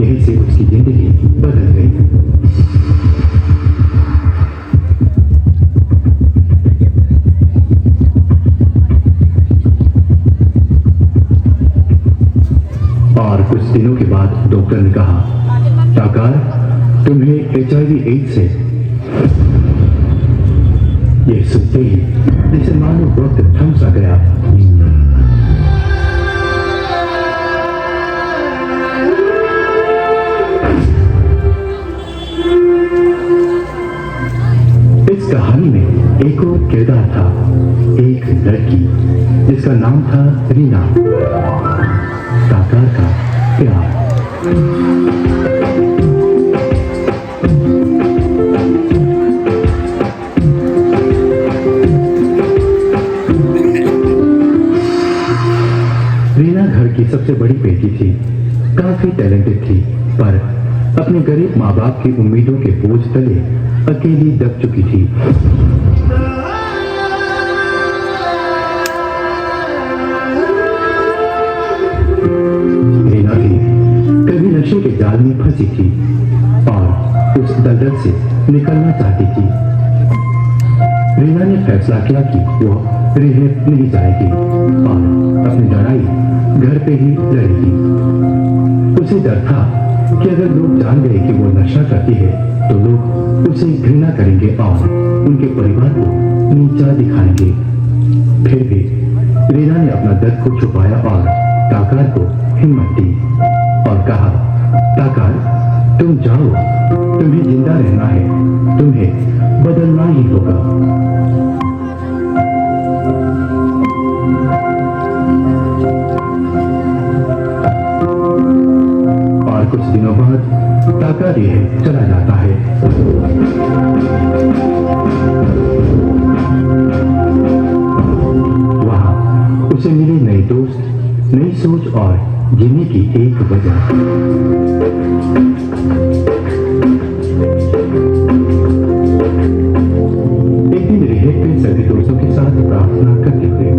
यही से उसकी जिंदगी बदल गई। और कुछ दिनों के बाद डॉक्टर ने कहा, ताकार, तुम्हें HIV एड्स है। ये सुनते ही जैसे मानो वक्त थम सा गया। इस कहानी में एक और किरदार था, एक लड़की जिसका नाम था रीना। ताकार का प्यार। रीना घर की सबसे बड़ी बेटी थी, काफी टैलेंटेड थी, पर अपने गरीब माँ बाप की उम्मीदों के बोझ तले अकेली दब चुकी थी। रीना भी कभी नशे के जाल जाल में फंसी थी और उस दलदल से निकलना चाहती थी। रीना ने फैसला किया कि वो रिहेब नहीं जाएगी और अपनी लड़ाई घर पे ही लड़ेगी। उसे डर था कि अगर लोग जान गए कि वो नशा करती है तो लोग उसे घृणा करेंगे और उनके परिवार को नीचा दिखाएंगे। फिर भी रीना ने अपना दर्द को छुपाया और ताकार को हिम्मत दी और कहा, ताकार तुम जाओ, तुम्हें जिंदा रहना है, तुम्हें बदलना ही होगा। और कुछ दिनों बाद ताकार रिहेब चला जाता है। वहां उसे मिली नई दोस्त, नई सोच और जीने की एक वजह। एक दिन रिहेब पे सभी दोस्तों के साथ प्रार्थना करते हुए,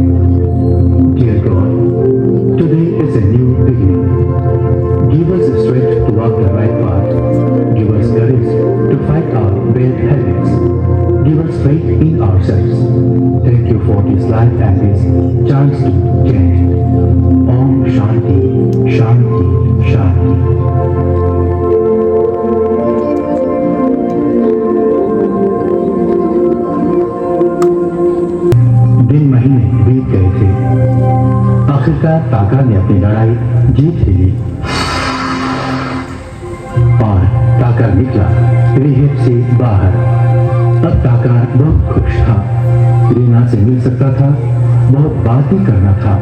Dear God, today is a new beginning. Give us the strength to walk the right path. Give us courage to fight our bad habits. Give us faith in ourselves. Thank you for this life and this chance to change. Om Shanti, Shanti, Shanti. दिन महीने बीत गए थे। आखिरकार ताकार ने अपनी लड़ाई जीत ही ली और ताकार निकला रिहेब से बाहर। अब ताकार बहुत खुश था, रीना से मिल सकता था, बहुत बात भी करना था।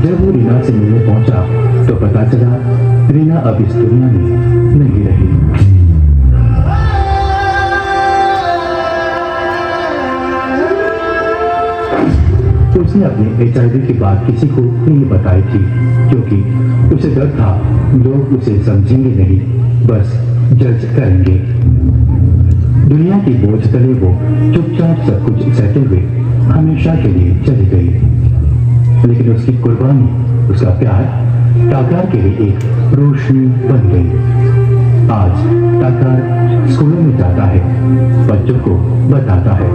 जब वो रीना से मिलने पहुंचा तो पता चला रीना अब इस दुनिया में नहीं रही। उसने अपनी HIV की बात किसी को नहीं बताई थी क्योंकि उसे डर था लोग उसे समझेंगे नहीं, बस जज करेंगे। दुनिया की बोझ तले वो चुपचाप सब कुछ सहते हुए हमेशा के लिए चली गई। लेकिन उसकी कुर्बानी, उसका प्यार ताकार के लिए एक रोशनी बन गई। आज ताकार स्कूलों में जाता है, बच्चों को बताता है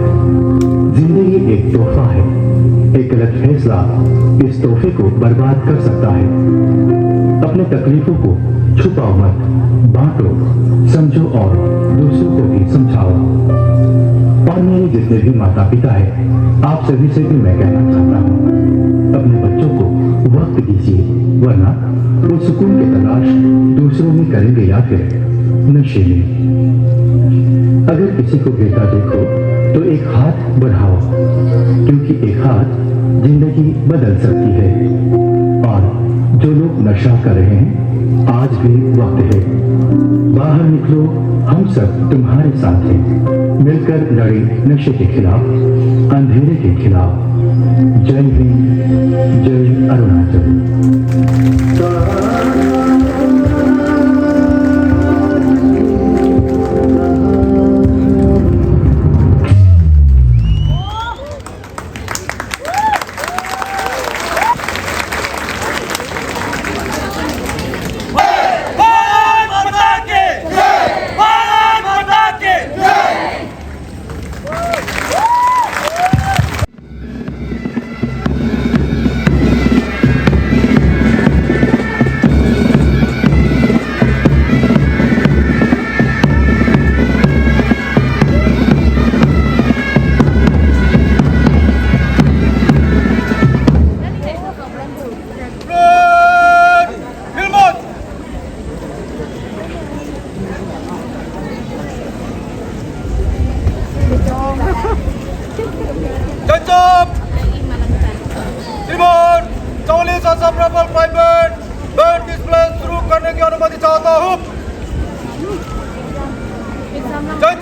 जिंदगी एक तोहफा है, एक गलत फैसला इस तोहफे को बर्बाद कर सकता है। अपने तकलीफों को छुपाओ मत, बांटो, समझो और दूसरों को भी समझाओ। और मेरे जितने भी माता पिता है, आप सभी से भी मैं कहना चाहता हूँ, अपने बच्चों को वक्त दीजिए, वरना वो सुकून की तलाश दूसरों में करेंगे या फिर नशे में। अगर किसी को गिरता देखो तो एक हाथ बढ़ाओ, क्योंकि एक हाथ जिंदगी बदल सकती है। और जो लोग नशा कर रहे हैं, आज भी वक्त है, बाहर निकलो, हम सब तुम्हारे साथ हैं। मिलकर लड़े नशे के खिलाफ, अंधेरे के खिलाफ। जय हिंद, जय अरुणाचल।
बैंड डिस्प्ले शुरू करने की अनुमति चाहता हूँ। जय